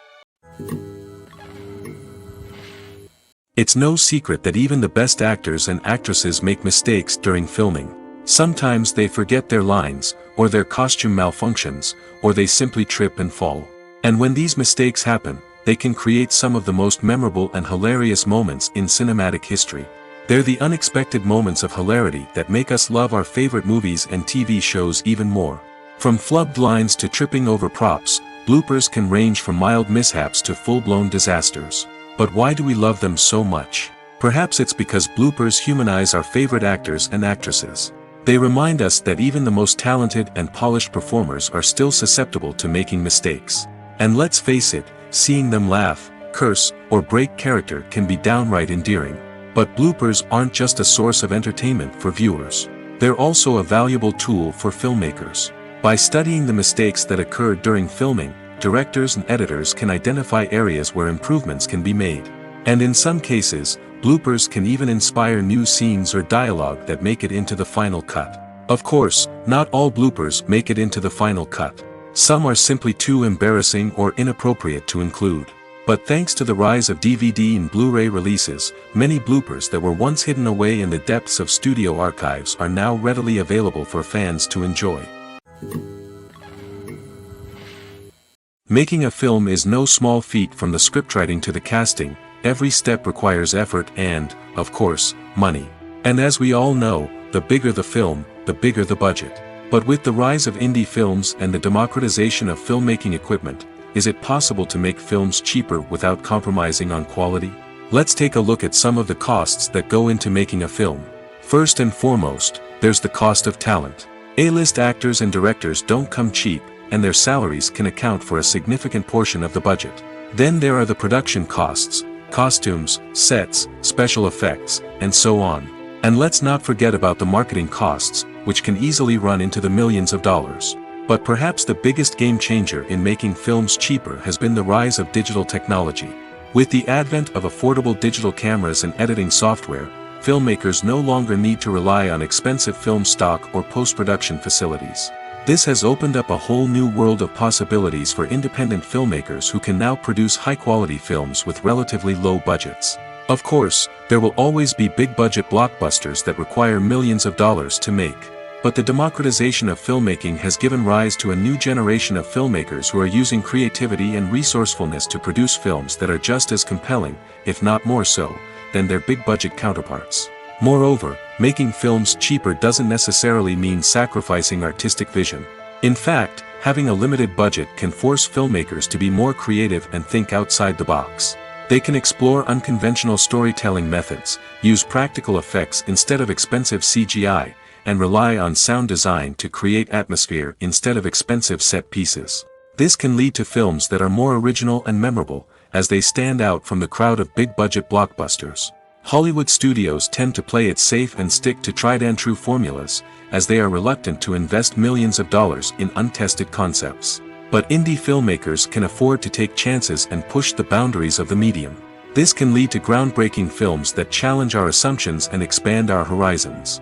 It's no secret that even the best actors and actresses make mistakes during filming. Sometimes they forget their lines, or their costume malfunctions, or they simply trip and fall. And when these mistakes happen, they can create some of the most memorable and hilarious moments in cinematic history. They're the unexpected moments of hilarity that make us love our favorite movies and TV shows even more. From flubbed lines to tripping over props, bloopers can range from mild mishaps to full-blown disasters. But why do we love them so much? Perhaps it's because bloopers humanize our favorite actors and actresses. They remind us that even the most talented and polished performers are still susceptible to making mistakes. And let's face it, seeing them laugh, curse, or break character can be downright endearing. But bloopers aren't just a source of entertainment for viewers. They're also a valuable tool for filmmakers. By studying the mistakes that occurred during filming, directors and editors can identify areas where improvements can be made. And in some cases, bloopers can even inspire new scenes or dialogue that make it into the final cut. Of course, not all bloopers make it into the final cut. Some are simply too embarrassing or inappropriate to include. But thanks to the rise of DVD and Blu-ray releases, many bloopers that were once hidden away in the depths of studio archives are now readily available for fans to enjoy. Making a film is no small feat. From the scriptwriting to the casting, every step requires effort and, of course, money. And as we all know, the bigger the film, the bigger the budget. But with the rise of indie films and the democratization of filmmaking equipment, is it possible to make films cheaper without compromising on quality? Let's take a look at some of the costs that go into making a film. First and foremost, there's the cost of talent. A-list actors and directors don't come cheap, and their salaries can account for a significant portion of the budget. Then there are the production costs, costumes, sets, special effects, and so on. And let's not forget about the marketing costs, which can easily run into the millions of dollars. But perhaps the biggest game changer in making films cheaper has been the rise of digital technology. With the advent of affordable digital cameras and editing software, filmmakers no longer need to rely on expensive film stock or post-production facilities. This has opened up a whole new world of possibilities for independent filmmakers who can now produce high-quality films with relatively low budgets. Of course, there will always be big-budget blockbusters that require millions of dollars to make. But the democratization of filmmaking has given rise to a new generation of filmmakers who are using creativity and resourcefulness to produce films that are just as compelling, if not more so, than their big-budget counterparts. Moreover, making films cheaper doesn't necessarily mean sacrificing artistic vision. In fact, having a limited budget can force filmmakers to be more creative and think outside the box. They can explore unconventional storytelling methods, use practical effects instead of expensive CGI, and rely on sound design to create atmosphere instead of expensive set pieces. This can lead to films that are more original and memorable, as they stand out from the crowd of big-budget blockbusters. Hollywood studios tend to play it safe and stick to tried-and-true formulas, as they are reluctant to invest millions of dollars in untested concepts. But indie filmmakers can afford to take chances and push the boundaries of the medium. This can lead to groundbreaking films that challenge our assumptions and expand our horizons.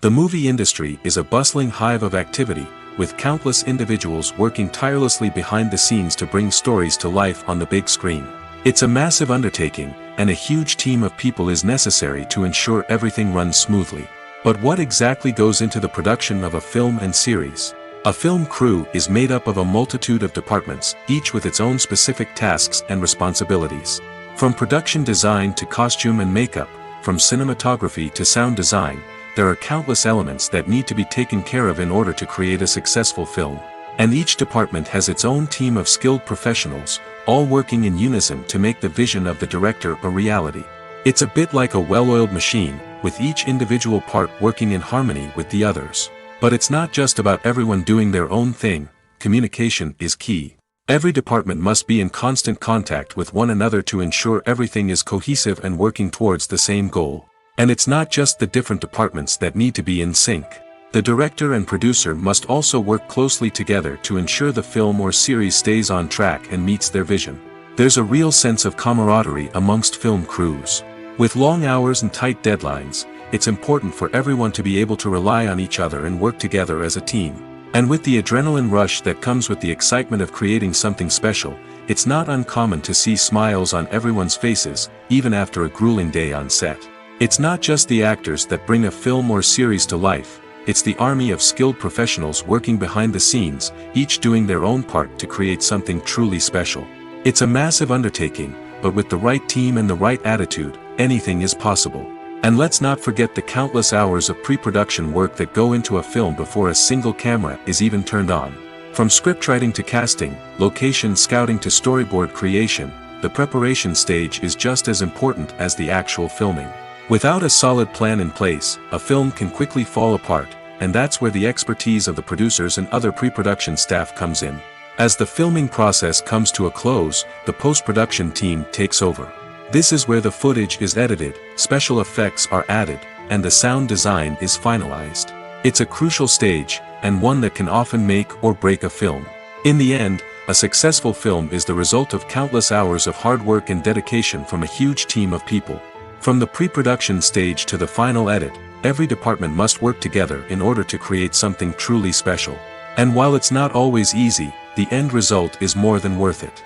The movie industry is a bustling hive of activity, with countless individuals working tirelessly behind the scenes to bring stories to life on the big screen. It's a massive undertaking, and a huge team of people is necessary to ensure everything runs smoothly. But what exactly goes into the production of a film and series? A film crew is made up of a multitude of departments, each with its own specific tasks and responsibilities. From production design to costume and makeup, from cinematography to sound design, there are countless elements that need to be taken care of in order to create a successful film. And each department has its own team of skilled professionals, all working in unison to make the vision of the director a reality. It's a bit like a well-oiled machine, with each individual part working in harmony with the others. But it's not just about everyone doing their own thing. Communication is key. Every department must be in constant contact with one another to ensure everything is cohesive and working towards the same goal. And it's not just the different departments that need to be in sync. The director and producer must also work closely together to ensure the film or series stays on track and meets their vision. There's a real sense of camaraderie amongst film crews. With long hours and tight deadlines, it's important for everyone to be able to rely on each other and work together as a team. And with the adrenaline rush that comes with the excitement of creating something special, it's not uncommon to see smiles on everyone's faces, even after a grueling day on set. It's not just the actors that bring a film or series to life. It's the army of skilled professionals working behind the scenes, each doing their own part to create something truly special. It's a massive undertaking, but with the right team and the right attitude, anything is possible. And let's not forget the countless hours of pre-production work that go into a film before a single camera is even turned on. From scriptwriting to casting, location scouting to storyboard creation, the preparation stage is just as important as the actual filming. Without a solid plan in place, a film can quickly fall apart, and that's where the expertise of the producers and other pre-production staff comes in. As the filming process comes to a close, the post-production team takes over. This is where the footage is edited, special effects are added, and the sound design is finalized. It's a crucial stage, and one that can often make or break a film. In the end, a successful film is the result of countless hours of hard work and dedication from a huge team of people. From the pre-production stage to the final edit, every department must work together in order to create something truly special. And while it's not always easy, the end result is more than worth it.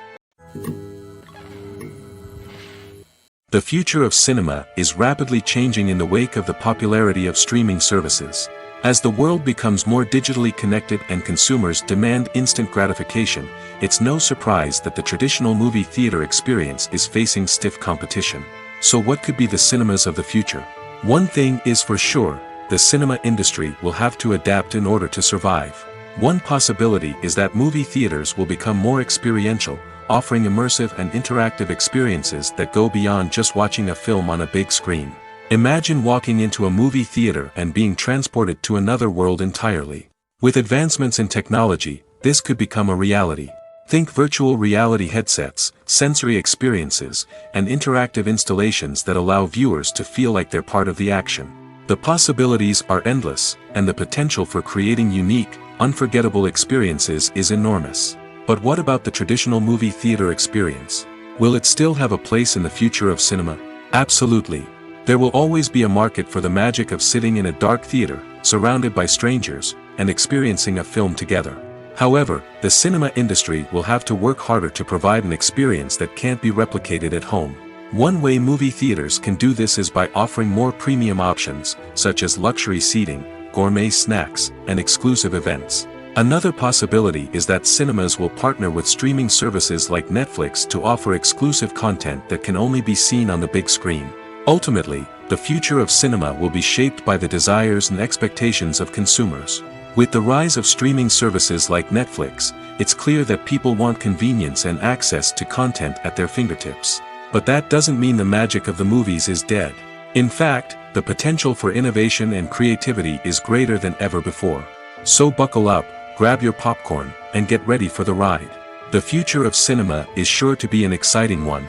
The future of cinema is rapidly changing in the wake of the popularity of streaming services. As the world becomes more digitally connected and consumers demand instant gratification, it's no surprise that the traditional movie theater experience is facing stiff competition. So what could be the cinemas of the future? One thing is for sure, the cinema industry will have to adapt in order to survive. One possibility is that movie theaters will become more experiential, offering immersive and interactive experiences that go beyond just watching a film on a big screen. Imagine walking into a movie theater and being transported to another world entirely. With advancements in technology, this could become a reality. Think virtual reality headsets, sensory experiences, and interactive installations that allow viewers to feel like they're part of the action. The possibilities are endless, and the potential for creating unique, unforgettable experiences is enormous. But what about the traditional movie theater experience? Will it still have a place in the future of cinema? Absolutely. There will always be a market for the magic of sitting in a dark theater, surrounded by strangers, and experiencing a film together. However, the cinema industry will have to work harder to provide an experience that can't be replicated at home. One way movie theaters can do this is by offering more premium options, such as luxury seating, gourmet snacks, and exclusive events. Another possibility is that cinemas will partner with streaming services like Netflix to offer exclusive content that can only be seen on the big screen. Ultimately, the future of cinema will be shaped by the desires and expectations of consumers. With the rise of streaming services like Netflix, it's clear that people want convenience and access to content at their fingertips. But that doesn't mean the magic of the movies is dead. In fact, the potential for innovation and creativity is greater than ever before. So buckle up, grab your popcorn, and get ready for the ride. The future of cinema is sure to be an exciting one.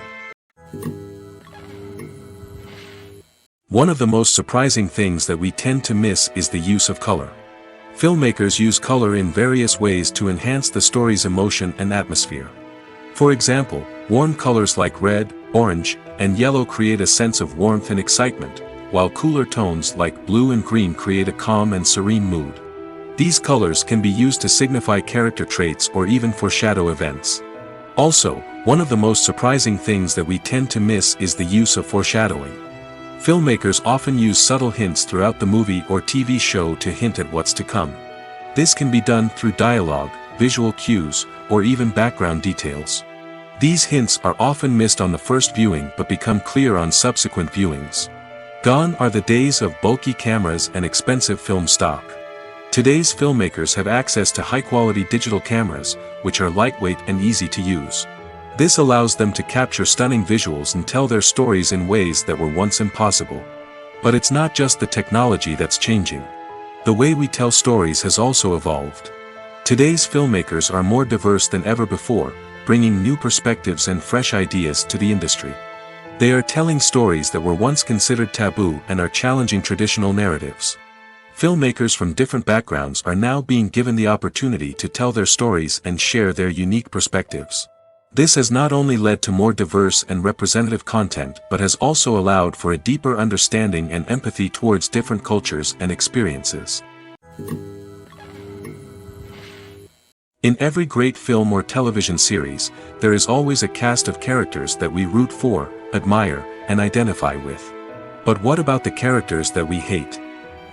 One of the most surprising things that we tend to miss is the use of color. Filmmakers use color in various ways to enhance the story's emotion and atmosphere. For example, warm colors like red, orange, and yellow create a sense of warmth and excitement, while cooler tones like blue and green create a calm and serene mood. These colors can be used to signify character traits or even foreshadow events. Also, one of the most surprising things that we tend to miss is the use of foreshadowing. Filmmakers often use subtle hints throughout the movie or TV show to hint at what's to come. This can be done through dialogue, visual cues, or even background details. These hints are often missed on the first viewing but become clear on subsequent viewings. Gone are the days of bulky cameras and expensive film stock. Today's filmmakers have access to high-quality digital cameras, which are lightweight and easy to use. This allows them to capture stunning visuals and tell their stories in ways that were once impossible. But it's not just the technology that's changing. The way we tell stories has also evolved. Today's filmmakers are more diverse than ever before, bringing new perspectives and fresh ideas to the industry. They are telling stories that were once considered taboo and are challenging traditional narratives. Filmmakers from different backgrounds are now being given the opportunity to tell their stories and share their unique perspectives. This has not only led to more diverse and representative content but has also allowed for a deeper understanding and empathy towards different cultures and experiences. In every great film or television series, there is always a cast of characters that we root for, admire, and identify with. But what about the characters that we hate?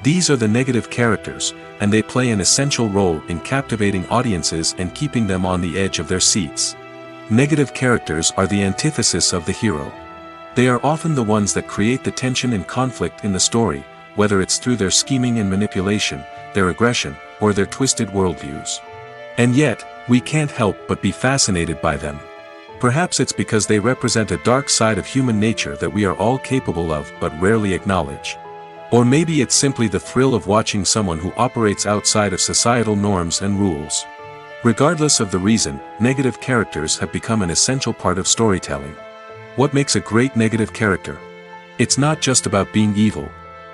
These are the negative characters, and they play an essential role in captivating audiences and keeping them on the edge of their seats. Negative characters are the antithesis of the hero. They are often the ones that create the tension and conflict in the story, whether it's through their scheming and manipulation, their aggression, or their twisted worldviews. And yet, we can't help but be fascinated by them. Perhaps it's because they represent a dark side of human nature that we are all capable of but rarely acknowledge. Or maybe it's simply the thrill of watching someone who operates outside of societal norms and rules. Regardless of the reason, negative characters have become an essential part of storytelling. What makes a great negative character? It's not just about being evil.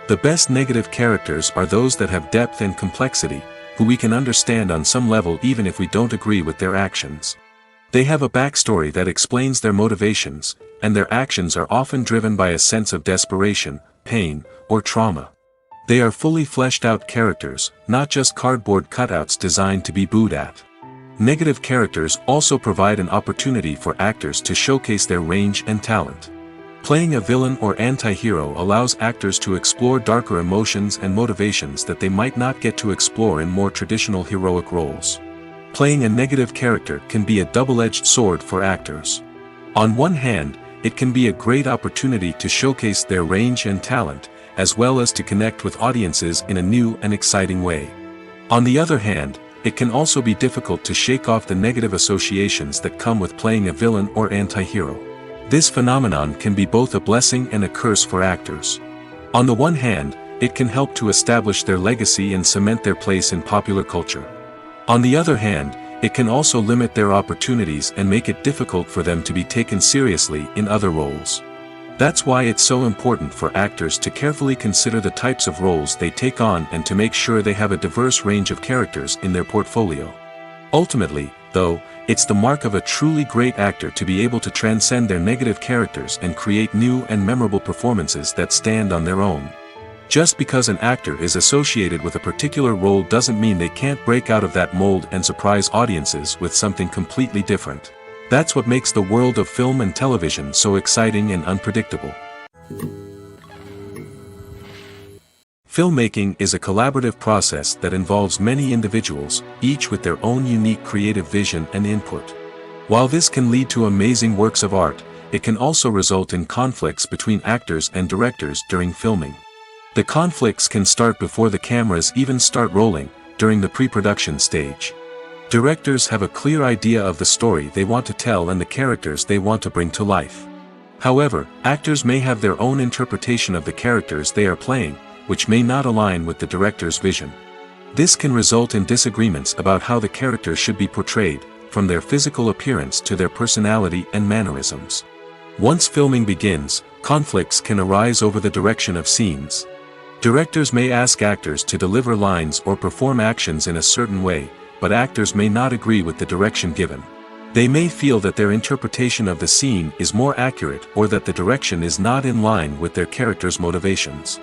The best negative characters are those that have depth and complexity, who we can understand on some level even if we don't agree with their actions. They have a backstory that explains their motivations, and their actions are often driven by a sense of desperation, pain, or trauma. They are fully fleshed out characters, not just cardboard cutouts designed to be booed at. Negative characters also provide an opportunity for actors to showcase their range and talent. Playing a villain or anti-hero allows actors to explore darker emotions and motivations that they might not get to explore in more traditional heroic roles. Playing a negative character can be a double-edged sword for actors. On one hand, it can be a great opportunity to showcase their range and talent, as well as to connect with audiences in a new and exciting way. On the other hand, it can also be difficult to shake off the negative associations that come with playing a villain or anti-hero. This phenomenon can be both a blessing and a curse for actors. On the one hand, it can help to establish their legacy and cement their place in popular culture. On the other hand, it can also limit their opportunities and make it difficult for them to be taken seriously in other roles. That's why it's so important for actors to carefully consider the types of roles they take on and to make sure they have a diverse range of characters in their portfolio. Ultimately, though, it's the mark of a truly great actor to be able to transcend their negative characters and create new and memorable performances that stand on their own. Just because an actor is associated with a particular role doesn't mean they can't break out of that mold and surprise audiences with something completely different. That's what makes the world of film and television so exciting and unpredictable. Filmmaking is a collaborative process that involves many individuals, each with their own unique creative vision and input. While this can lead to amazing works of art, it can also result in conflicts between actors and directors during filming. The conflicts can start before the cameras even start rolling, during the pre-production stage. Directors have a clear idea of the story they want to tell and the characters they want to bring to life. However, actors may have their own interpretation of the characters they are playing, which may not align with the director's vision. This can result in disagreements about how the characters should be portrayed, from their physical appearance to their personality and mannerisms. Once filming begins, conflicts can arise over the direction of scenes. Directors may ask actors to deliver lines or perform actions in a certain way, but actors may not agree with the direction given. They may feel that their interpretation of the scene is more accurate or that the direction is not in line with their character's motivations.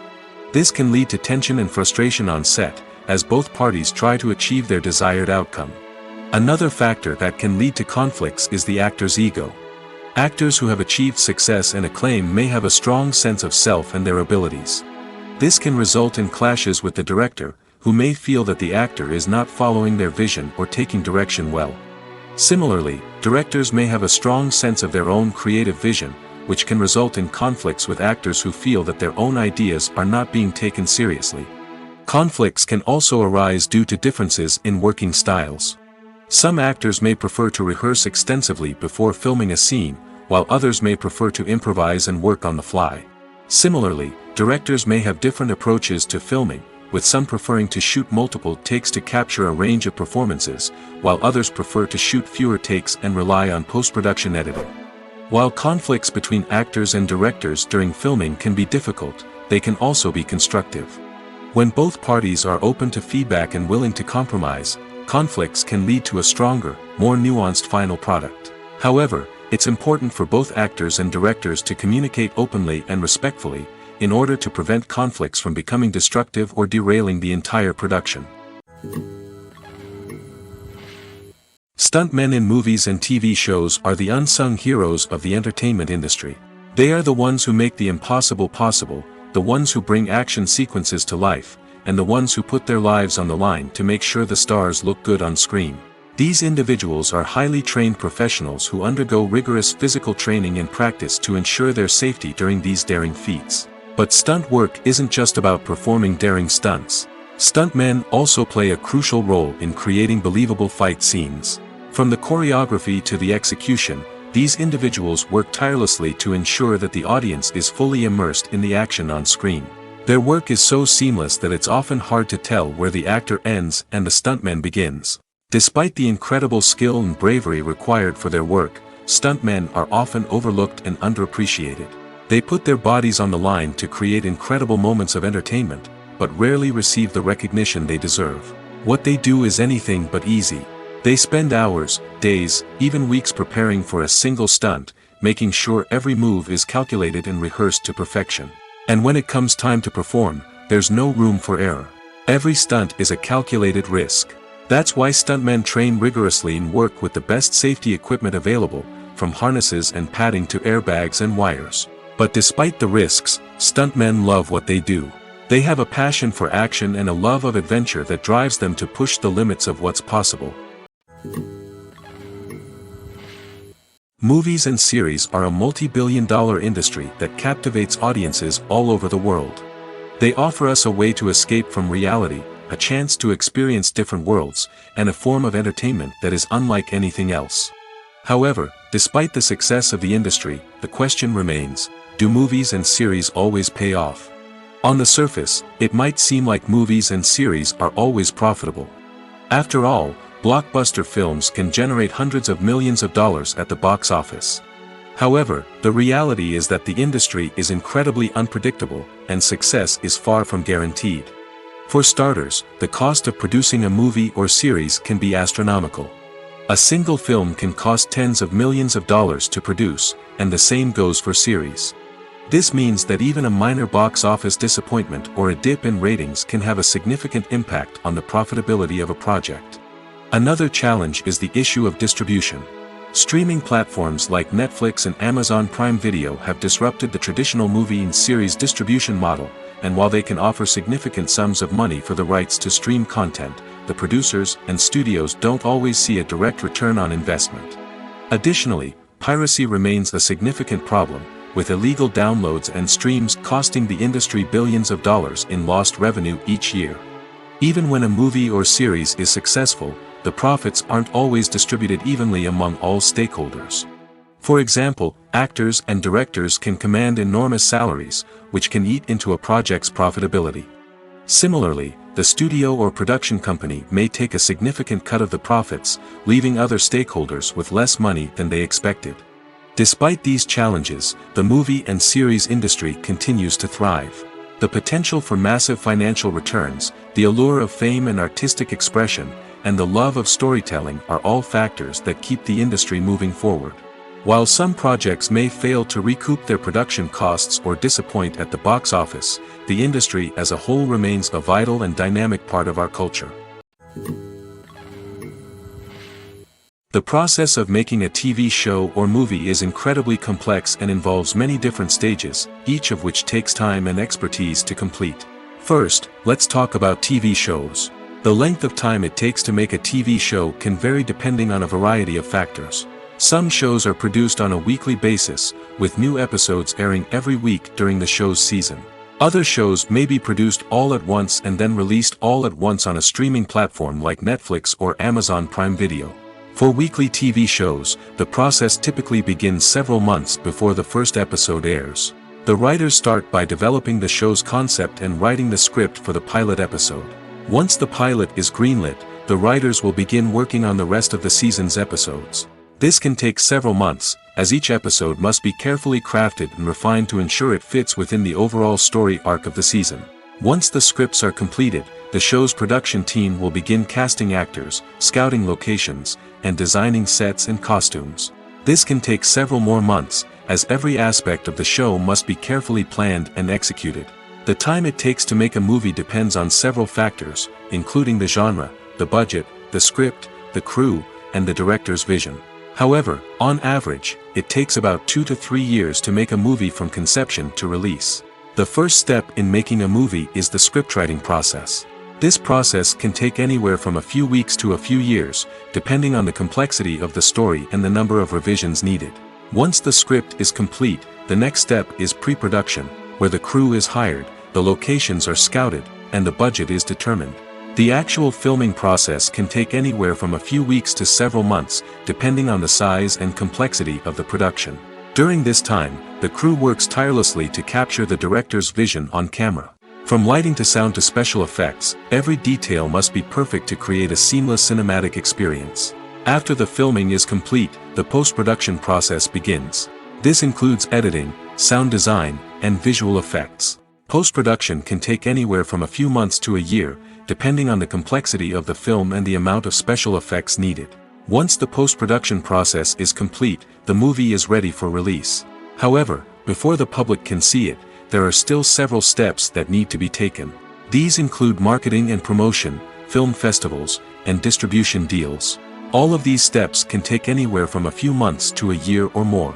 This can lead to tension and frustration on set, as both parties try to achieve their desired outcome. Another factor that can lead to conflicts is the actor's ego. Actors who have achieved success and acclaim may have a strong sense of self and their abilities. This can result in clashes with the director, who may feel that the actor is not following their vision or taking direction well. Similarly, directors may have a strong sense of their own creative vision, which can result in conflicts with actors who feel that their own ideas are not being taken seriously. Conflicts can also arise due to differences in working styles. Some actors may prefer to rehearse extensively before filming a scene, while others may prefer to improvise and work on the fly. Similarly, directors may have different approaches to filming, with some preferring to shoot multiple takes to capture a range of performances, while others prefer to shoot fewer takes and rely on post-production editing. While conflicts between actors and directors during filming can be difficult, they can also be constructive. When both parties are open to feedback and willing to compromise, conflicts can lead to a stronger, more nuanced final product. However, it's important for both actors and directors to communicate openly and respectfully, in order to prevent conflicts from becoming destructive or derailing the entire production. Stuntmen in movies and TV shows are the unsung heroes of the entertainment industry. They are the ones who make the impossible possible, the ones who bring action sequences to life, and the ones who put their lives on the line to make sure the stars look good on screen. These individuals are highly trained professionals who undergo rigorous physical training and practice to ensure their safety during these daring feats. But stunt work isn't just about performing daring stunts. Stuntmen also play a crucial role in creating believable fight scenes. From the choreography to the execution, these individuals work tirelessly to ensure that the audience is fully immersed in the action on screen. Their work is so seamless that it's often hard to tell where the actor ends and the stuntman begins. Despite the incredible skill and bravery required for their work, stuntmen are often overlooked and underappreciated. They put their bodies on the line to create incredible moments of entertainment, but rarely receive the recognition they deserve. What they do is anything but easy. They spend hours, days, even weeks preparing for a single stunt, making sure every move is calculated and rehearsed to perfection. And when it comes time to perform, there's no room for error. Every stunt is a calculated risk. That's why stuntmen train rigorously and work with the best safety equipment available, from harnesses and padding to airbags and wires. But despite the risks, stuntmen love what they do. They have a passion for action and a love of adventure that drives them to push the limits of what's possible. Movies and series are a multi-billion-dollar industry that captivates audiences all over the world. They offer us a way to escape from reality, a chance to experience different worlds, and a form of entertainment that is unlike anything else. However, despite the success of the industry, the question remains, do movies and series always pay off? On the surface, it might seem like movies and series are always profitable. After all, blockbuster films can generate hundreds of millions of dollars at the box office. However, the reality is that the industry is incredibly unpredictable, and success is far from guaranteed. For starters, the cost of producing a movie or series can be astronomical. A single film can cost tens of millions of dollars to produce, and the same goes for series. This means that even a minor box office disappointment or a dip in ratings can have a significant impact on the profitability of a project. Another challenge is the issue of distribution. Streaming platforms like Netflix and Amazon Prime Video have disrupted the traditional movie and series distribution model, and while they can offer significant sums of money for the rights to stream content, the producers and studios don't always see a direct return on investment. Additionally, piracy remains a significant problem, with illegal downloads and streams costing the industry billions of dollars in lost revenue each year. Even when a movie or series is successful, the profits aren't always distributed evenly among all stakeholders. For example, actors and directors can command enormous salaries, which can eat into a project's profitability. Similarly, the studio or production company may take a significant cut of the profits, leaving other stakeholders with less money than they expected. Despite these challenges, the movie and series industry continues to thrive. The potential for massive financial returns, the allure of fame and artistic expression, and the love of storytelling are all factors that keep the industry moving forward. While some projects may fail to recoup their production costs or disappoint at the box office, the industry as a whole remains a vital and dynamic part of our culture. The process of making a TV show or movie is incredibly complex and involves many different stages, each of which takes time and expertise to complete. First, let's talk about TV shows. The length of time it takes to make a TV show can vary depending on a variety of factors. Some shows are produced on a weekly basis, with new episodes airing every week during the show's season. Other shows may be produced all at once and then released all at once on a streaming platform like Netflix or Amazon Prime Video. For weekly TV shows, the process typically begins several months before the first episode airs. The writers start by developing the show's concept and writing the script for the pilot episode. Once the pilot is greenlit, the writers will begin working on the rest of the season's episodes. This can take several months, as each episode must be carefully crafted and refined to ensure it fits within the overall story arc of the season. Once the scripts are completed, the show's production team will begin casting actors, scouting locations, and designing sets and costumes. This can take several more months, as every aspect of the show must be carefully planned and executed. The time it takes to make a movie depends on several factors, including the genre, the budget, the script, the crew, and the director's vision. However, on average, it takes about 2 to 3 years to make a movie from conception to release. The first step in making a movie is the scriptwriting process. This process can take anywhere from a few weeks to a few years, depending on the complexity of the story and the number of revisions needed. Once the script is complete, the next step is pre-production, where the crew is hired, the locations are scouted, and the budget is determined. The actual filming process can take anywhere from a few weeks to several months, depending on the size and complexity of the production. During this time, the crew works tirelessly to capture the director's vision on camera. From lighting to sound to special effects, every detail must be perfect to create a seamless cinematic experience. After the filming is complete, the post-production process begins. This includes editing, sound design, and visual effects. Post-production can take anywhere from a few months to a year, depending on the complexity of the film and the amount of special effects needed. Once the post-production process is complete, the movie is ready for release. However, before the public can see it, there are still several steps that need to be taken. These include marketing and promotion, film festivals, and distribution deals. All of these steps can take anywhere from a few months to a year or more.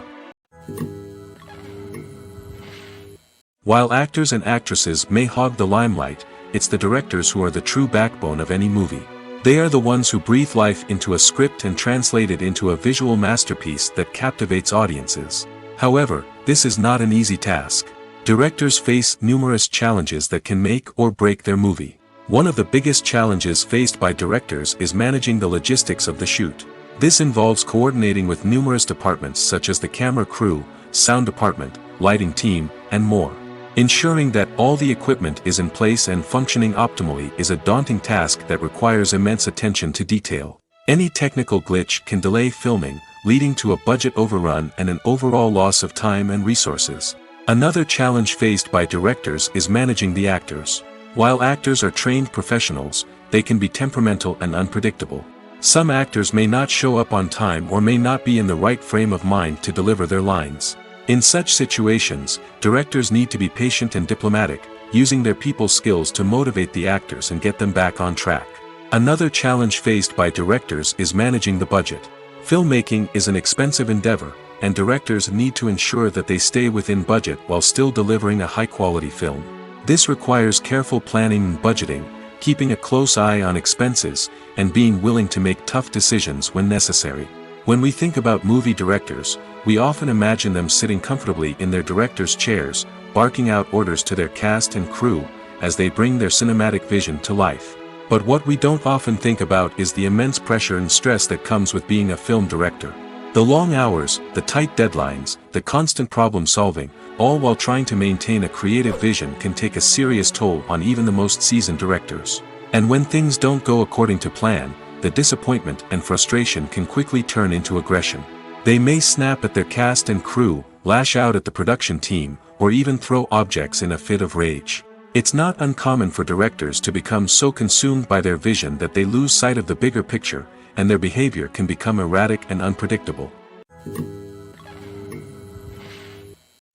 While actors and actresses may hog the limelight, it's the directors who are the true backbone of any movie. They are the ones who breathe life into a script and translate it into a visual masterpiece that captivates audiences. However, this is not an easy task. Directors face numerous challenges that can make or break their movie. One of the biggest challenges faced by directors is managing the logistics of the shoot. This involves coordinating with numerous departments such as the camera crew, sound department, lighting team, and more. Ensuring that all the equipment is in place and functioning optimally is a daunting task that requires immense attention to detail. Any technical glitch can delay filming, leading to a budget overrun and an overall loss of time and resources. Another challenge faced by directors is managing the actors. While actors are trained professionals, they can be temperamental and unpredictable. Some actors may not show up on time or may not be in the right frame of mind to deliver their lines. In such situations, directors need to be patient and diplomatic, using their people skills to motivate the actors and get them back on track. Another challenge faced by directors is managing the budget. Filmmaking is an expensive endeavor, and directors need to ensure that they stay within budget while still delivering a high-quality film. This requires careful planning and budgeting, keeping a close eye on expenses, and being willing to make tough decisions when necessary. When we think about movie directors, we often imagine them sitting comfortably in their director's chairs, barking out orders to their cast and crew, as they bring their cinematic vision to life. But what we don't often think about is the immense pressure and stress that comes with being a film director. The long hours, the tight deadlines, the constant problem solving, all while trying to maintain a creative vision can take a serious toll on even the most seasoned directors. And when things don't go according to plan, the disappointment and frustration can quickly turn into aggression. They may snap at their cast and crew, lash out at the production team, or even throw objects in a fit of rage. It's not uncommon for directors to become so consumed by their vision that they lose sight of the bigger picture, and their behavior can become erratic and unpredictable.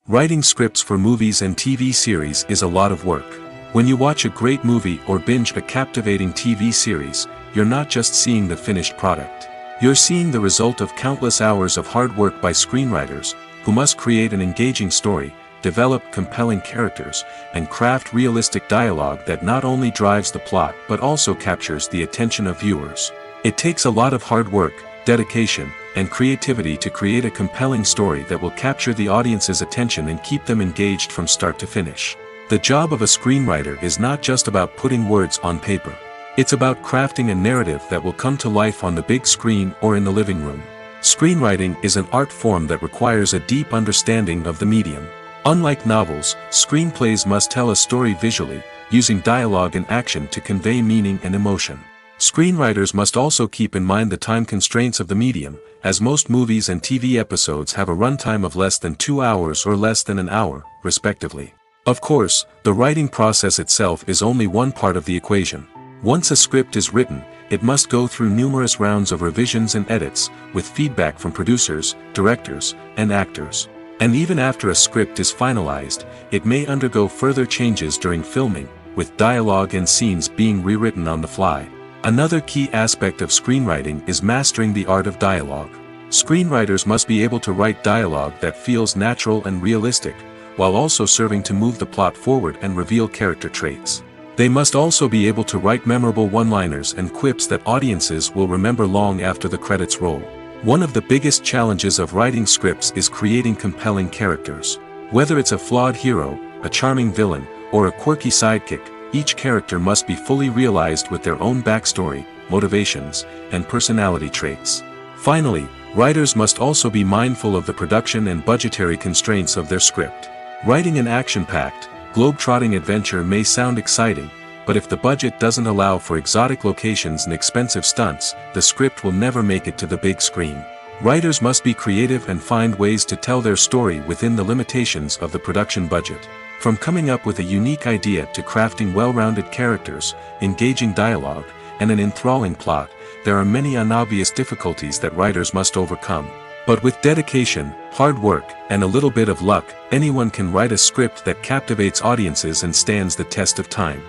Writing scripts for movies and TV series is a lot of work. When you watch a great movie or binge a captivating TV series, you're not just seeing the finished product. You're seeing the result of countless hours of hard work by screenwriters, who must create an engaging story, develop compelling characters, and craft realistic dialogue that not only drives the plot but also captures the attention of viewers. It takes a lot of hard work, dedication, and creativity to create a compelling story that will capture the audience's attention and keep them engaged from start to finish. The job of a screenwriter is not just about putting words on paper. It's about crafting a narrative that will come to life on the big screen or in the living room. Screenwriting is an art form that requires a deep understanding of the medium. Unlike novels, screenplays must tell a story visually, using dialogue and action to convey meaning and emotion. Screenwriters must also keep in mind the time constraints of the medium, as most movies and TV episodes have a runtime of less than 2 hours or less than an hour, respectively. Of course, the writing process itself is only one part of the equation. Once a script is written, it must go through numerous rounds of revisions and edits, with feedback from producers, directors, and actors. And even after a script is finalized, it may undergo further changes during filming, with dialogue and scenes being rewritten on the fly. Another key aspect of screenwriting is mastering the art of dialogue. Screenwriters must be able to write dialogue that feels natural and realistic, while also serving to move the plot forward and reveal character traits. They must also be able to write memorable one-liners and quips that audiences will remember long after the credits roll. One of the biggest challenges of writing scripts is creating compelling characters. Whether it's a flawed hero, a charming villain, or a quirky sidekick, each character must be fully realized with their own backstory, motivations, and personality traits. Finally, writers must also be mindful of the production and budgetary constraints of their script. Writing an action-packed, globe-trotting adventure may sound exciting, but if the budget doesn't allow for exotic locations and expensive stunts, the script will never make it to the big screen. Writers must be creative and find ways to tell their story within the limitations of the production budget. From coming up with a unique idea to crafting well-rounded characters, engaging dialogue, and an enthralling plot, there are many unobvious difficulties that writers must overcome. But with dedication, hard work, and a little bit of luck, anyone can write a script that captivates audiences and stands the test of time.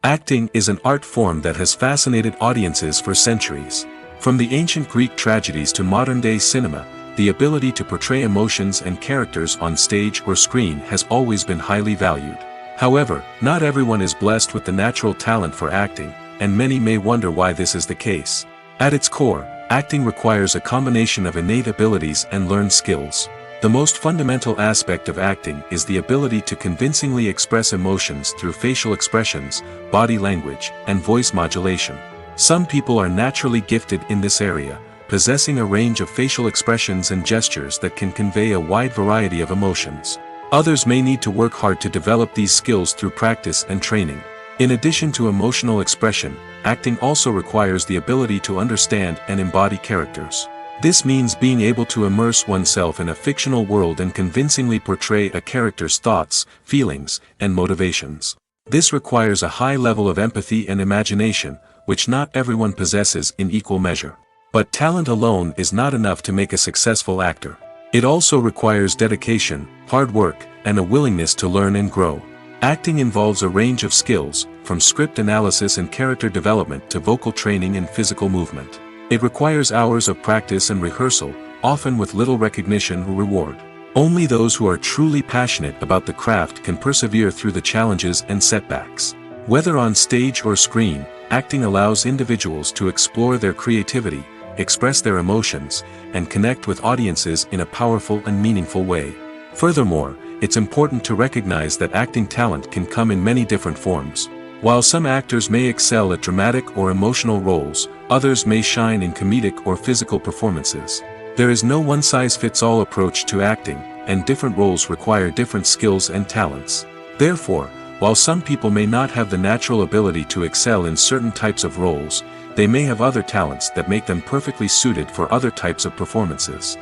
Acting is an art form that has fascinated audiences for centuries. From the ancient Greek tragedies to modern-day cinema, the ability to portray emotions and characters on stage or screen has always been highly valued. However, not everyone is blessed with the natural talent for acting, and many may wonder why this is the case. At its core, acting requires a combination of innate abilities and learned skills. The most fundamental aspect of acting is the ability to convincingly express emotions through facial expressions, body language, and voice modulation. Some people are naturally gifted in this area, possessing a range of facial expressions and gestures that can convey a wide variety of emotions. Others may need to work hard to develop these skills through practice and training. In addition to emotional expression, acting also requires the ability to understand and embody characters. This means being able to immerse oneself in a fictional world and convincingly portray a character's thoughts, feelings, and motivations. This requires a high level of empathy and imagination, which not everyone possesses in equal measure. But talent alone is not enough to make a successful actor. It also requires dedication, hard work, and a willingness to learn and grow. Acting involves a range of skills, from script analysis and character development to vocal training and physical movement. It requires hours of practice and rehearsal, often with little recognition or reward. Only those who are truly passionate about the craft can persevere through the challenges and setbacks. Whether on stage or screen, acting allows individuals to explore their creativity, express their emotions, and connect with audiences in a powerful and meaningful way. Furthermore, it's important to recognize that acting talent can come in many different forms. While some actors may excel at dramatic or emotional roles, others may shine in comedic or physical performances. There is no one-size-fits-all approach to acting, and different roles require different skills and talents. Therefore, while some people may not have the natural ability to excel in certain types of roles, they may have other talents that make them perfectly suited for other types of performances.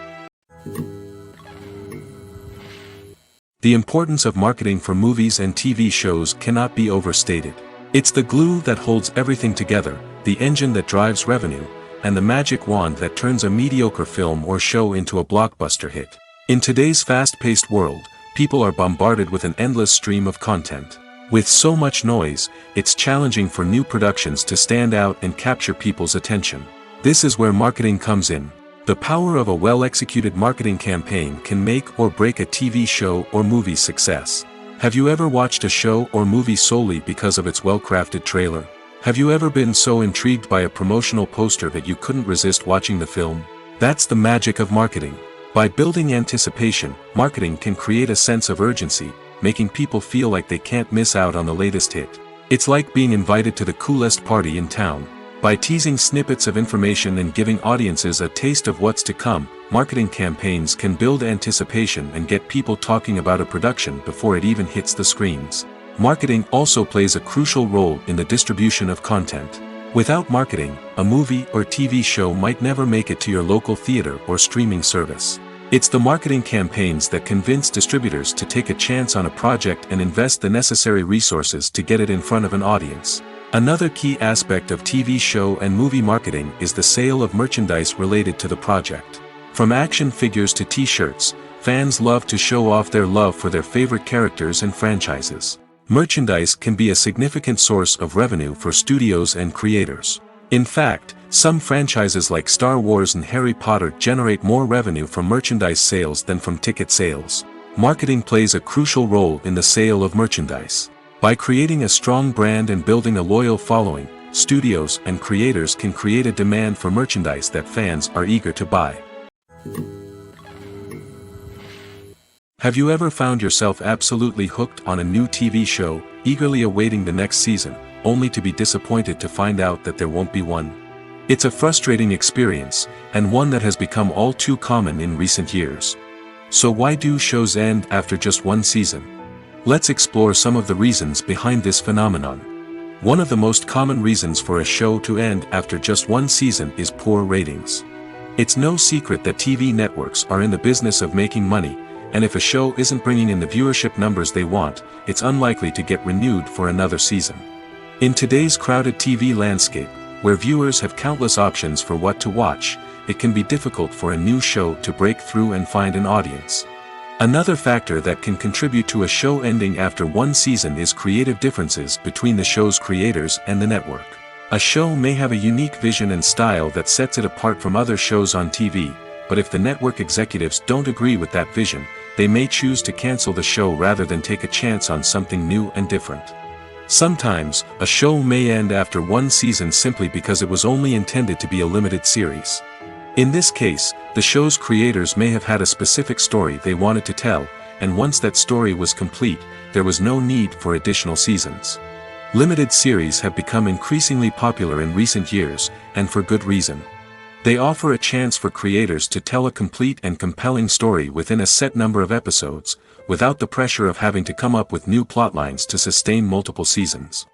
The importance of marketing for movies and TV shows cannot be overstated. It's the glue that holds everything together, the engine that drives revenue, and the magic wand that turns a mediocre film or show into a blockbuster hit. In today's fast-paced world, people are bombarded with an endless stream of content. With so much noise, it's challenging for new productions to stand out and capture people's attention. This is where marketing comes in. The power of a well-executed marketing campaign can make or break a TV show or movie's success. Have you ever watched a show or movie solely because of its well-crafted trailer? Have you ever been so intrigued by a promotional poster that you couldn't resist watching the film? That's the magic of marketing. By building anticipation, marketing can create a sense of urgency, making people feel like they can't miss out on the latest hit. It's like being invited to the coolest party in town. By teasing snippets of information and giving audiences a taste of what's to come, marketing campaigns can build anticipation and get people talking about a production before it even hits the screens. Marketing also plays a crucial role in the distribution of content. Without marketing, a movie or TV show might never make it to your local theater or streaming service. It's the marketing campaigns that convince distributors to take a chance on a project and invest the necessary resources to get it in front of an audience. Another key aspect of TV show and movie marketing is the sale of merchandise related to the project. From action figures to t-shirts, fans love to show off their love for their favorite characters and franchises. Merchandise can be a significant source of revenue for studios and creators. In fact, some franchises like Star Wars and Harry Potter generate more revenue from merchandise sales than from ticket sales. Marketing plays a crucial role in the sale of merchandise. By creating a strong brand and building a loyal following, studios and creators can create a demand for merchandise that fans are eager to buy. Have you ever found yourself absolutely hooked on a new TV show, eagerly awaiting the next season, only to be disappointed to find out that there won't be one? It's a frustrating experience, and one that has become all too common in recent years. So why do shows end after just one season? Let's explore some of the reasons behind this phenomenon. One of the most common reasons for a show to end after just one season is poor ratings. It's no secret that TV networks are in the business of making money, and if a show isn't bringing in the viewership numbers they want, it's unlikely to get renewed for another season. In today's crowded TV landscape, where viewers have countless options for what to watch, it can be difficult for a new show to break through and find an audience. Another factor that can contribute to a show ending after one season is creative differences between the show's creators and the network. A show may have a unique vision and style that sets it apart from other shows on TV, but if the network executives don't agree with that vision, they may choose to cancel the show rather than take a chance on something new and different. Sometimes, a show may end after one season simply because it was only intended to be a limited series. In this case, the show's creators may have had a specific story they wanted to tell, and once that story was complete, there was no need for additional seasons. Limited series have become increasingly popular in recent years, and for good reason. They offer a chance for creators to tell a complete and compelling story within a set number of episodes, without the pressure of having to come up with new plotlines to sustain multiple seasons.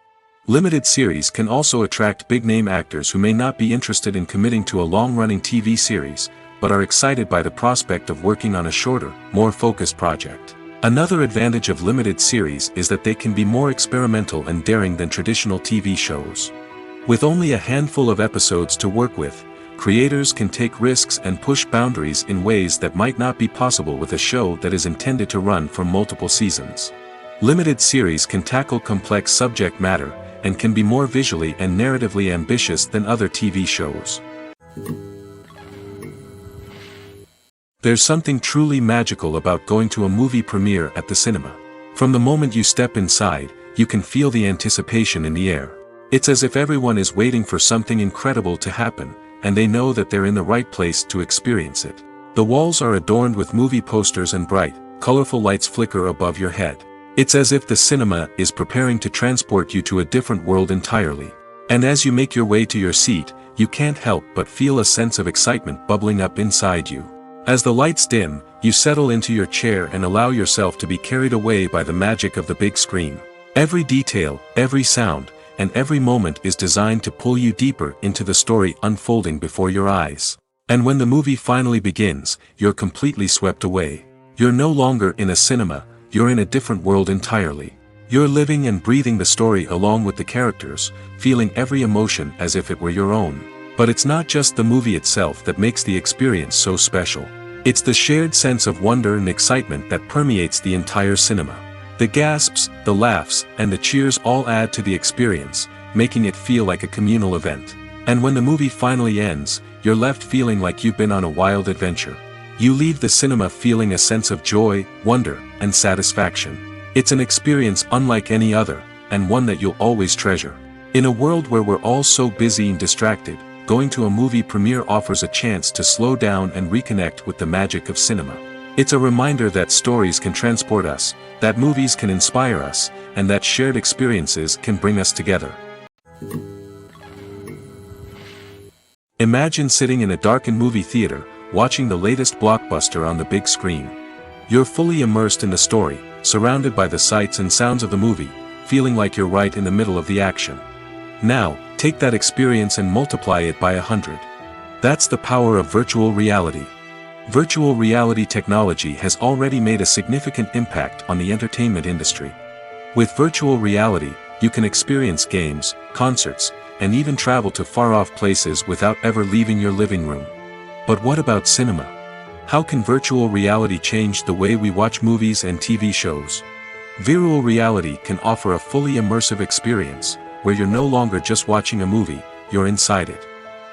Limited series can also attract big-name actors who may not be interested in committing to a long-running TV series, but are excited by the prospect of working on a shorter, more focused project. Another advantage of limited series is that they can be more experimental and daring than traditional TV shows. With only a handful of episodes to work with, creators can take risks and push boundaries in ways that might not be possible with a show that is intended to run for multiple seasons. Limited series can tackle complex subject matter, and can be more visually and narratively ambitious than other TV shows. There's something truly magical about going to a movie premiere at the cinema. From the moment you step inside, you can feel the anticipation in the air. It's as if everyone is waiting for something incredible to happen, and they know that they're in the right place to experience it. The walls are adorned with movie posters and bright, colorful lights flicker above your head. It's as if the cinema is preparing to transport you to a different world entirely. And as you make your way to your seat, you can't help but feel a sense of excitement bubbling up inside you. As the lights dim, you settle into your chair and allow yourself to be carried away by the magic of the big screen. Every detail, every sound, and every moment is designed to pull you deeper into the story unfolding before your eyes. And when the movie finally begins, you're completely swept away. You're no longer in a cinema, you're in a different world entirely. You're living and breathing the story along with the characters, feeling every emotion as if it were your own. But it's not just the movie itself that makes the experience so special. It's the shared sense of wonder and excitement that permeates the entire cinema. The gasps, the laughs, and the cheers all add to the experience, making it feel like a communal event. And when the movie finally ends, you're left feeling like you've been on a wild adventure. You leave the cinema feeling a sense of joy, wonder, and satisfaction. It's an experience unlike any other, and one that you'll always treasure. In a world where we're all so busy and distracted, going to a movie premiere offers a chance to slow down and reconnect with the magic of cinema. It's a reminder that stories can transport us, that movies can inspire us, and that shared experiences can bring us together. Imagine sitting in a darkened movie theater, watching the latest blockbuster on the big screen. You're fully immersed in the story, surrounded by the sights and sounds of the movie, feeling like you're right in the middle of the action. Now, take that experience and multiply it by 100. That's the power of virtual reality. Virtual reality technology has already made a significant impact on the entertainment industry. With virtual reality, you can experience games, concerts, and even travel to far-off places without ever leaving your living room. But what about cinema? How can virtual reality change the way we watch movies and TV shows? Virtual reality can offer a fully immersive experience, where you're no longer just watching a movie, you're inside it.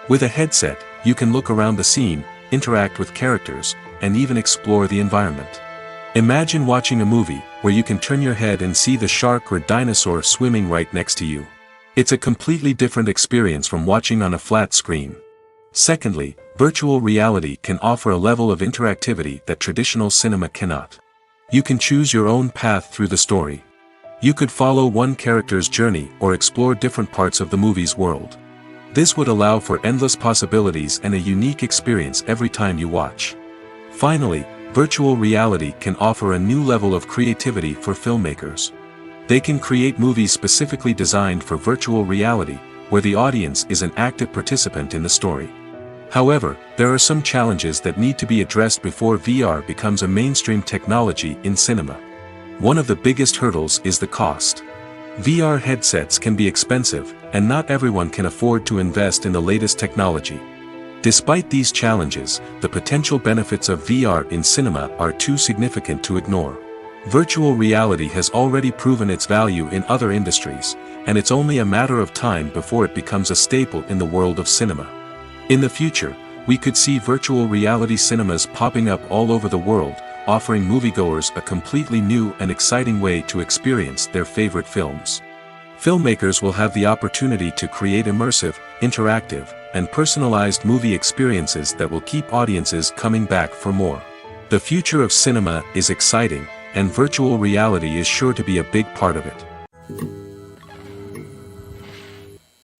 With a headset, you can look around the scene, interact with characters, and even explore the environment. Imagine watching a movie where you can turn your head and see the shark or dinosaur swimming right next to you. It's a completely different experience from watching on a flat screen. Secondly, virtual reality can offer a level of interactivity that traditional cinema cannot. You can choose your own path through the story. You could follow one character's journey or explore different parts of the movie's world. This would allow for endless possibilities and a unique experience every time you watch. Finally, virtual reality can offer a new level of creativity for filmmakers. They can create movies specifically designed for virtual reality, where the audience is an active participant in the story. However, there are some challenges that need to be addressed before VR becomes a mainstream technology in cinema. One of the biggest hurdles is the cost. VR headsets can be expensive, and not everyone can afford to invest in the latest technology. Despite these challenges, the potential benefits of VR in cinema are too significant to ignore. Virtual reality has already proven its value in other industries, and it's only a matter of time before it becomes a staple in the world of cinema. In the future, we could see virtual reality cinemas popping up all over the world, offering moviegoers a completely new and exciting way to experience their favorite films. Filmmakers will have the opportunity to create immersive, interactive, and personalized movie experiences that will keep audiences coming back for more. The future of cinema is exciting, and virtual reality is sure to be a big part of it.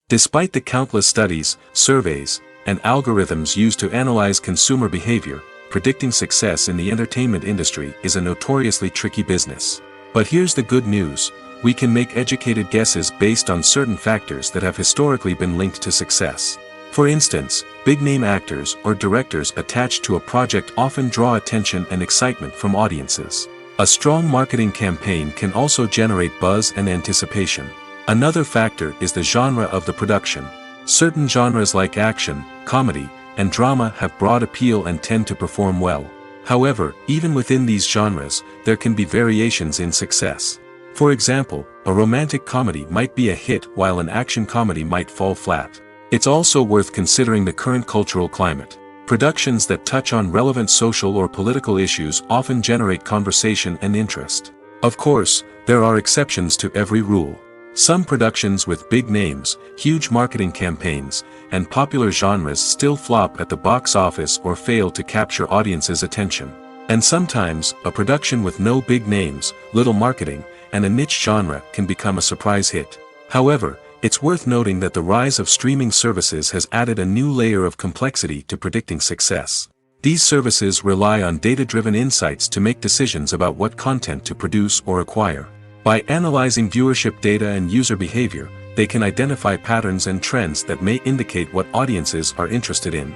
Despite the countless studies, surveys, and algorithms used to analyze consumer behavior, predicting success in the entertainment industry is a notoriously tricky business. But here's the good news: we can make educated guesses based on certain factors that have historically been linked to success. For instance, big-name actors or directors attached to a project often draw attention and excitement from audiences. A strong marketing campaign can also generate buzz and anticipation. Another factor is the genre of the production. Certain genres like action, comedy, and drama have broad appeal and tend to perform well. However, even within these genres, there can be variations in success. For example, a romantic comedy might be a hit while an action comedy might fall flat. It's also worth considering the current cultural climate. Productions that touch on relevant social or political issues often generate conversation and interest. Of course, there are exceptions to every rule. Some productions with big names, huge marketing campaigns, and popular genres still flop at the box office or fail to capture audiences' attention. And sometimes, a production with no big names, little marketing, and a niche genre can become a surprise hit. However, it's worth noting that the rise of streaming services has added a new layer of complexity to predicting success. These services rely on data-driven insights to make decisions about what content to produce or acquire. By analyzing viewership data and user behavior, they can identify patterns and trends that may indicate what audiences are interested in.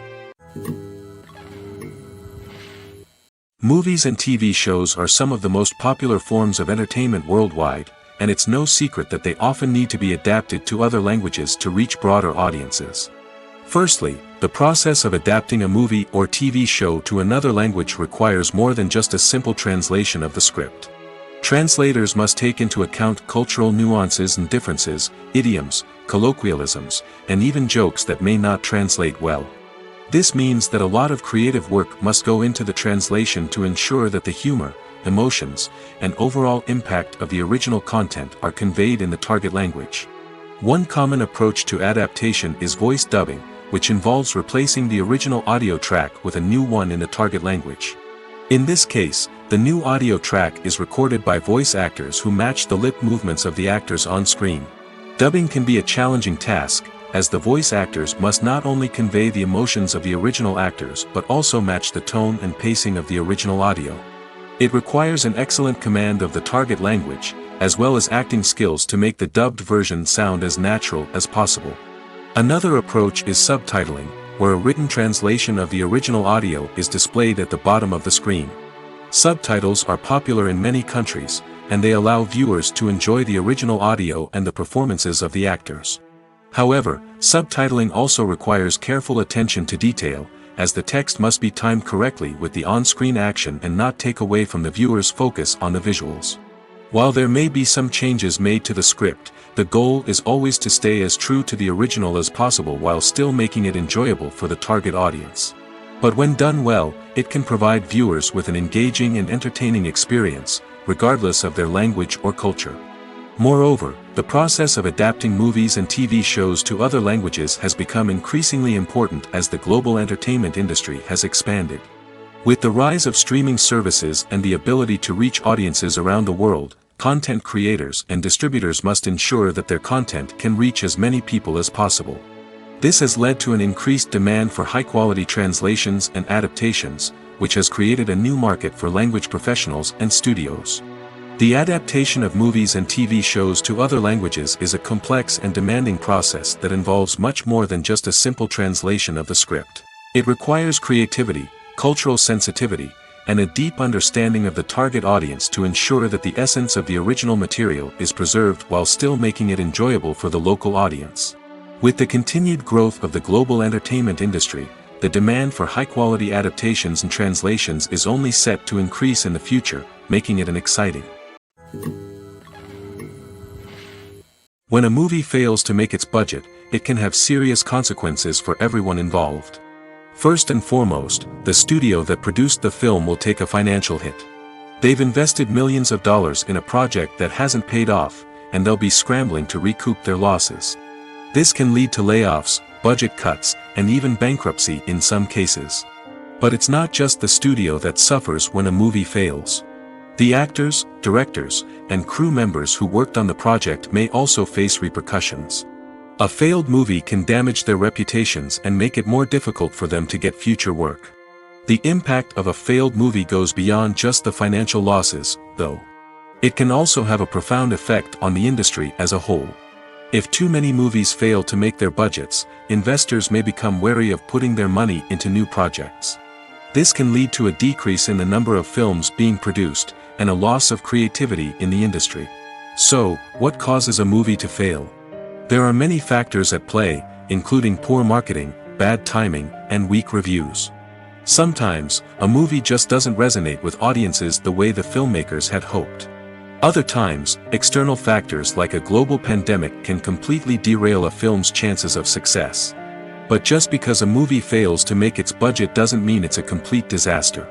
Movies and TV shows are some of the most popular forms of entertainment worldwide, and it's no secret that they often need to be adapted to other languages to reach broader audiences. Firstly, the process of adapting a movie or TV show to another language requires more than just a simple translation of the script. Translators must take into account cultural nuances and differences, idioms, colloquialisms, and even jokes that may not translate well. This means that a lot of creative work must go into the translation to ensure that the humor, emotions, and overall impact of the original content are conveyed in the target language. One common approach to adaptation is voice dubbing, which involves replacing the original audio track with a new one in the target language. In this case, the new audio track is recorded by voice actors who match the lip movements of the actors on screen. Dubbing can be a challenging task, as the voice actors must not only convey the emotions of the original actors but also match the tone and pacing of the original audio. It requires an excellent command of the target language, as well as acting skills to make the dubbed version sound as natural as possible. Another approach is subtitling, where a written translation of the original audio is displayed at the bottom of the screen. Subtitles are popular in many countries, and they allow viewers to enjoy the original audio and the performances of the actors. However, subtitling also requires careful attention to detail, as the text must be timed correctly with the on-screen action and not take away from the viewer's focus on the visuals. While there may be some changes made to the script, the goal is always to stay as true to the original as possible while still making it enjoyable for the target audience. But when done well, it can provide viewers with an engaging and entertaining experience, regardless of their language or culture. Moreover, the process of adapting movies and TV shows to other languages has become increasingly important as the global entertainment industry has expanded. With the rise of streaming services and the ability to reach audiences around the world, content creators and distributors must ensure that their content can reach as many people as possible. This has led to an increased demand for high-quality translations and adaptations, which has created a new market for language professionals and studios. The adaptation of movies and TV shows to other languages is a complex and demanding process that involves much more than just a simple translation of the script. It requires creativity, cultural sensitivity, and a deep understanding of the target audience to ensure that the essence of the original material is preserved while still making it enjoyable for the local audience. With the continued growth of the global entertainment industry, the demand for high-quality adaptations and translations is only set to increase in the future, making it an exciting. When a movie fails to make its budget, it can have serious consequences for everyone involved. First and foremost, the studio that produced the film will take a financial hit. They've invested millions of dollars in a project that hasn't paid off, and they'll be scrambling to recoup their losses. This can lead to layoffs, budget cuts, and even bankruptcy in some cases. But it's not just the studio that suffers when a movie fails. The actors, directors, and crew members who worked on the project may also face repercussions. A failed movie can damage their reputations and make it more difficult for them to get future work. The impact of a failed movie goes beyond just the financial losses, though. It can also have a profound effect on the industry as a whole. If too many movies fail to make their budgets, investors may become wary of putting their money into new projects. This can lead to a decrease in the number of films being produced, and a loss of creativity in the industry. So, what causes a movie to fail? There are many factors at play, including poor marketing, bad timing, and weak reviews. Sometimes, a movie just doesn't resonate with audiences the way the filmmakers had hoped. Other times, external factors like a global pandemic can completely derail a film's chances of success. But just because a movie fails to make its budget doesn't mean it's a complete disaster.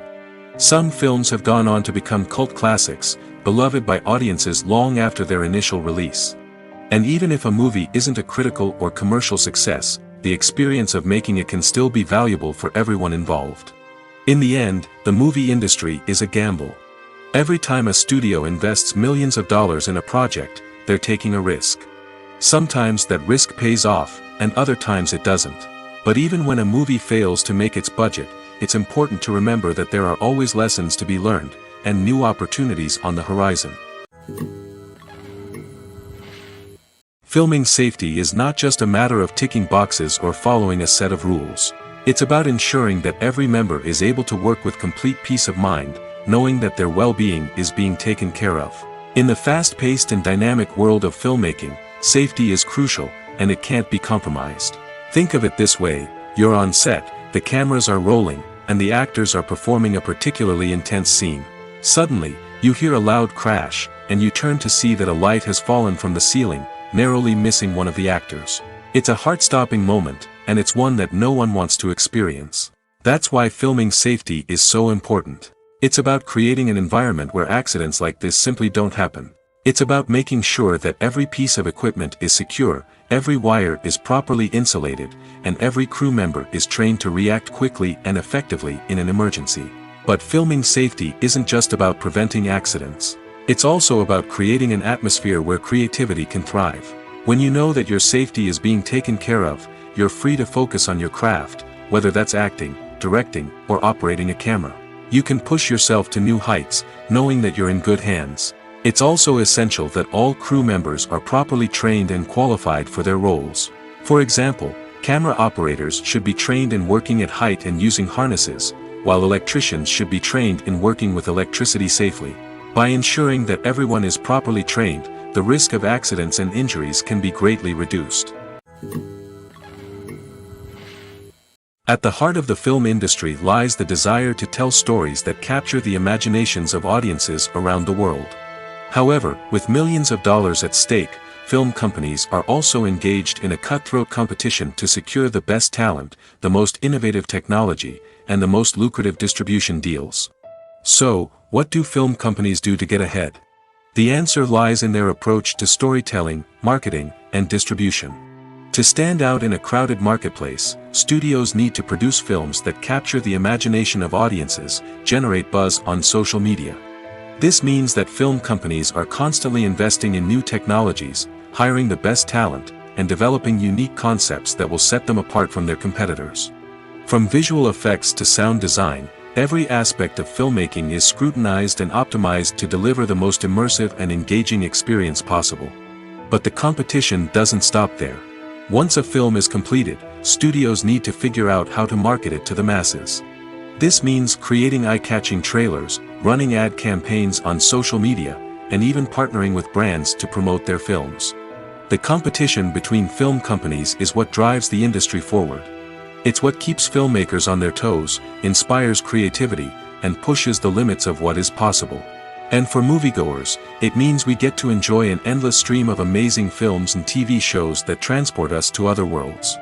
Some films have gone on to become cult classics, beloved by audiences long after their initial release. And even if a movie isn't a critical or commercial success, the experience of making it can still be valuable for everyone involved. In the end, the movie industry is a gamble. Every time a studio invests millions of dollars in a project, they're taking a risk. Sometimes that risk pays off, and other times it doesn't. But even when a movie fails to make its budget, it's important to remember that there are always lessons to be learned, and new opportunities on the horizon. Filming safety is not just a matter of ticking boxes or following a set of rules. It's about ensuring that every member is able to work with complete peace of mind, knowing that their well-being is being taken care of. In the fast-paced and dynamic world of filmmaking, safety is crucial, and it can't be compromised. Think of it this way: you're on set, the cameras are rolling, and the actors are performing a particularly intense scene. Suddenly, you hear a loud crash, and you turn to see that a light has fallen from the ceiling, narrowly missing one of the actors. It's a heart-stopping moment, and it's one that no one wants to experience. That's why filming safety is so important. It's about creating an environment where accidents like this simply don't happen. It's about making sure that every piece of equipment is secure, every wire is properly insulated, and every crew member is trained to react quickly and effectively in an emergency. But filming safety isn't just about preventing accidents. It's also about creating an atmosphere where creativity can thrive. When you know that your safety is being taken care of, you're free to focus on your craft, whether that's acting, directing, or operating a camera. You can push yourself to new heights, knowing that you're in good hands. It's also essential that all crew members are properly trained and qualified for their roles. For example, camera operators should be trained in working at height and using harnesses, while electricians should be trained in working with electricity safely. By ensuring that everyone is properly trained, the risk of accidents and injuries can be greatly reduced. At the heart of the film industry lies the desire to tell stories that capture the imaginations of audiences around the world. However, with millions of dollars at stake, film companies are also engaged in a cutthroat competition to secure the best talent, the most innovative technology, and the most lucrative distribution deals. So, what do film companies do to get ahead? The answer lies in their approach to storytelling, marketing, and distribution. To stand out in a crowded marketplace, studios need to produce films that capture the imagination of audiences, generate buzz on social media. This means that film companies are constantly investing in new technologies, hiring the best talent, and developing unique concepts that will set them apart from their competitors. From visual effects to sound design, every aspect of filmmaking is scrutinized and optimized to deliver the most immersive and engaging experience possible. But the competition doesn't stop there. Once a film is completed, studios need to figure out how to market it to the masses. This means creating eye-catching trailers, running ad campaigns on social media, and even partnering with brands to promote their films. The competition between film companies is what drives the industry forward. It's what keeps filmmakers on their toes, inspires creativity, and pushes the limits of what is possible. And for moviegoers, it means we get to enjoy an endless stream of amazing films and TV shows that transport us to other worlds.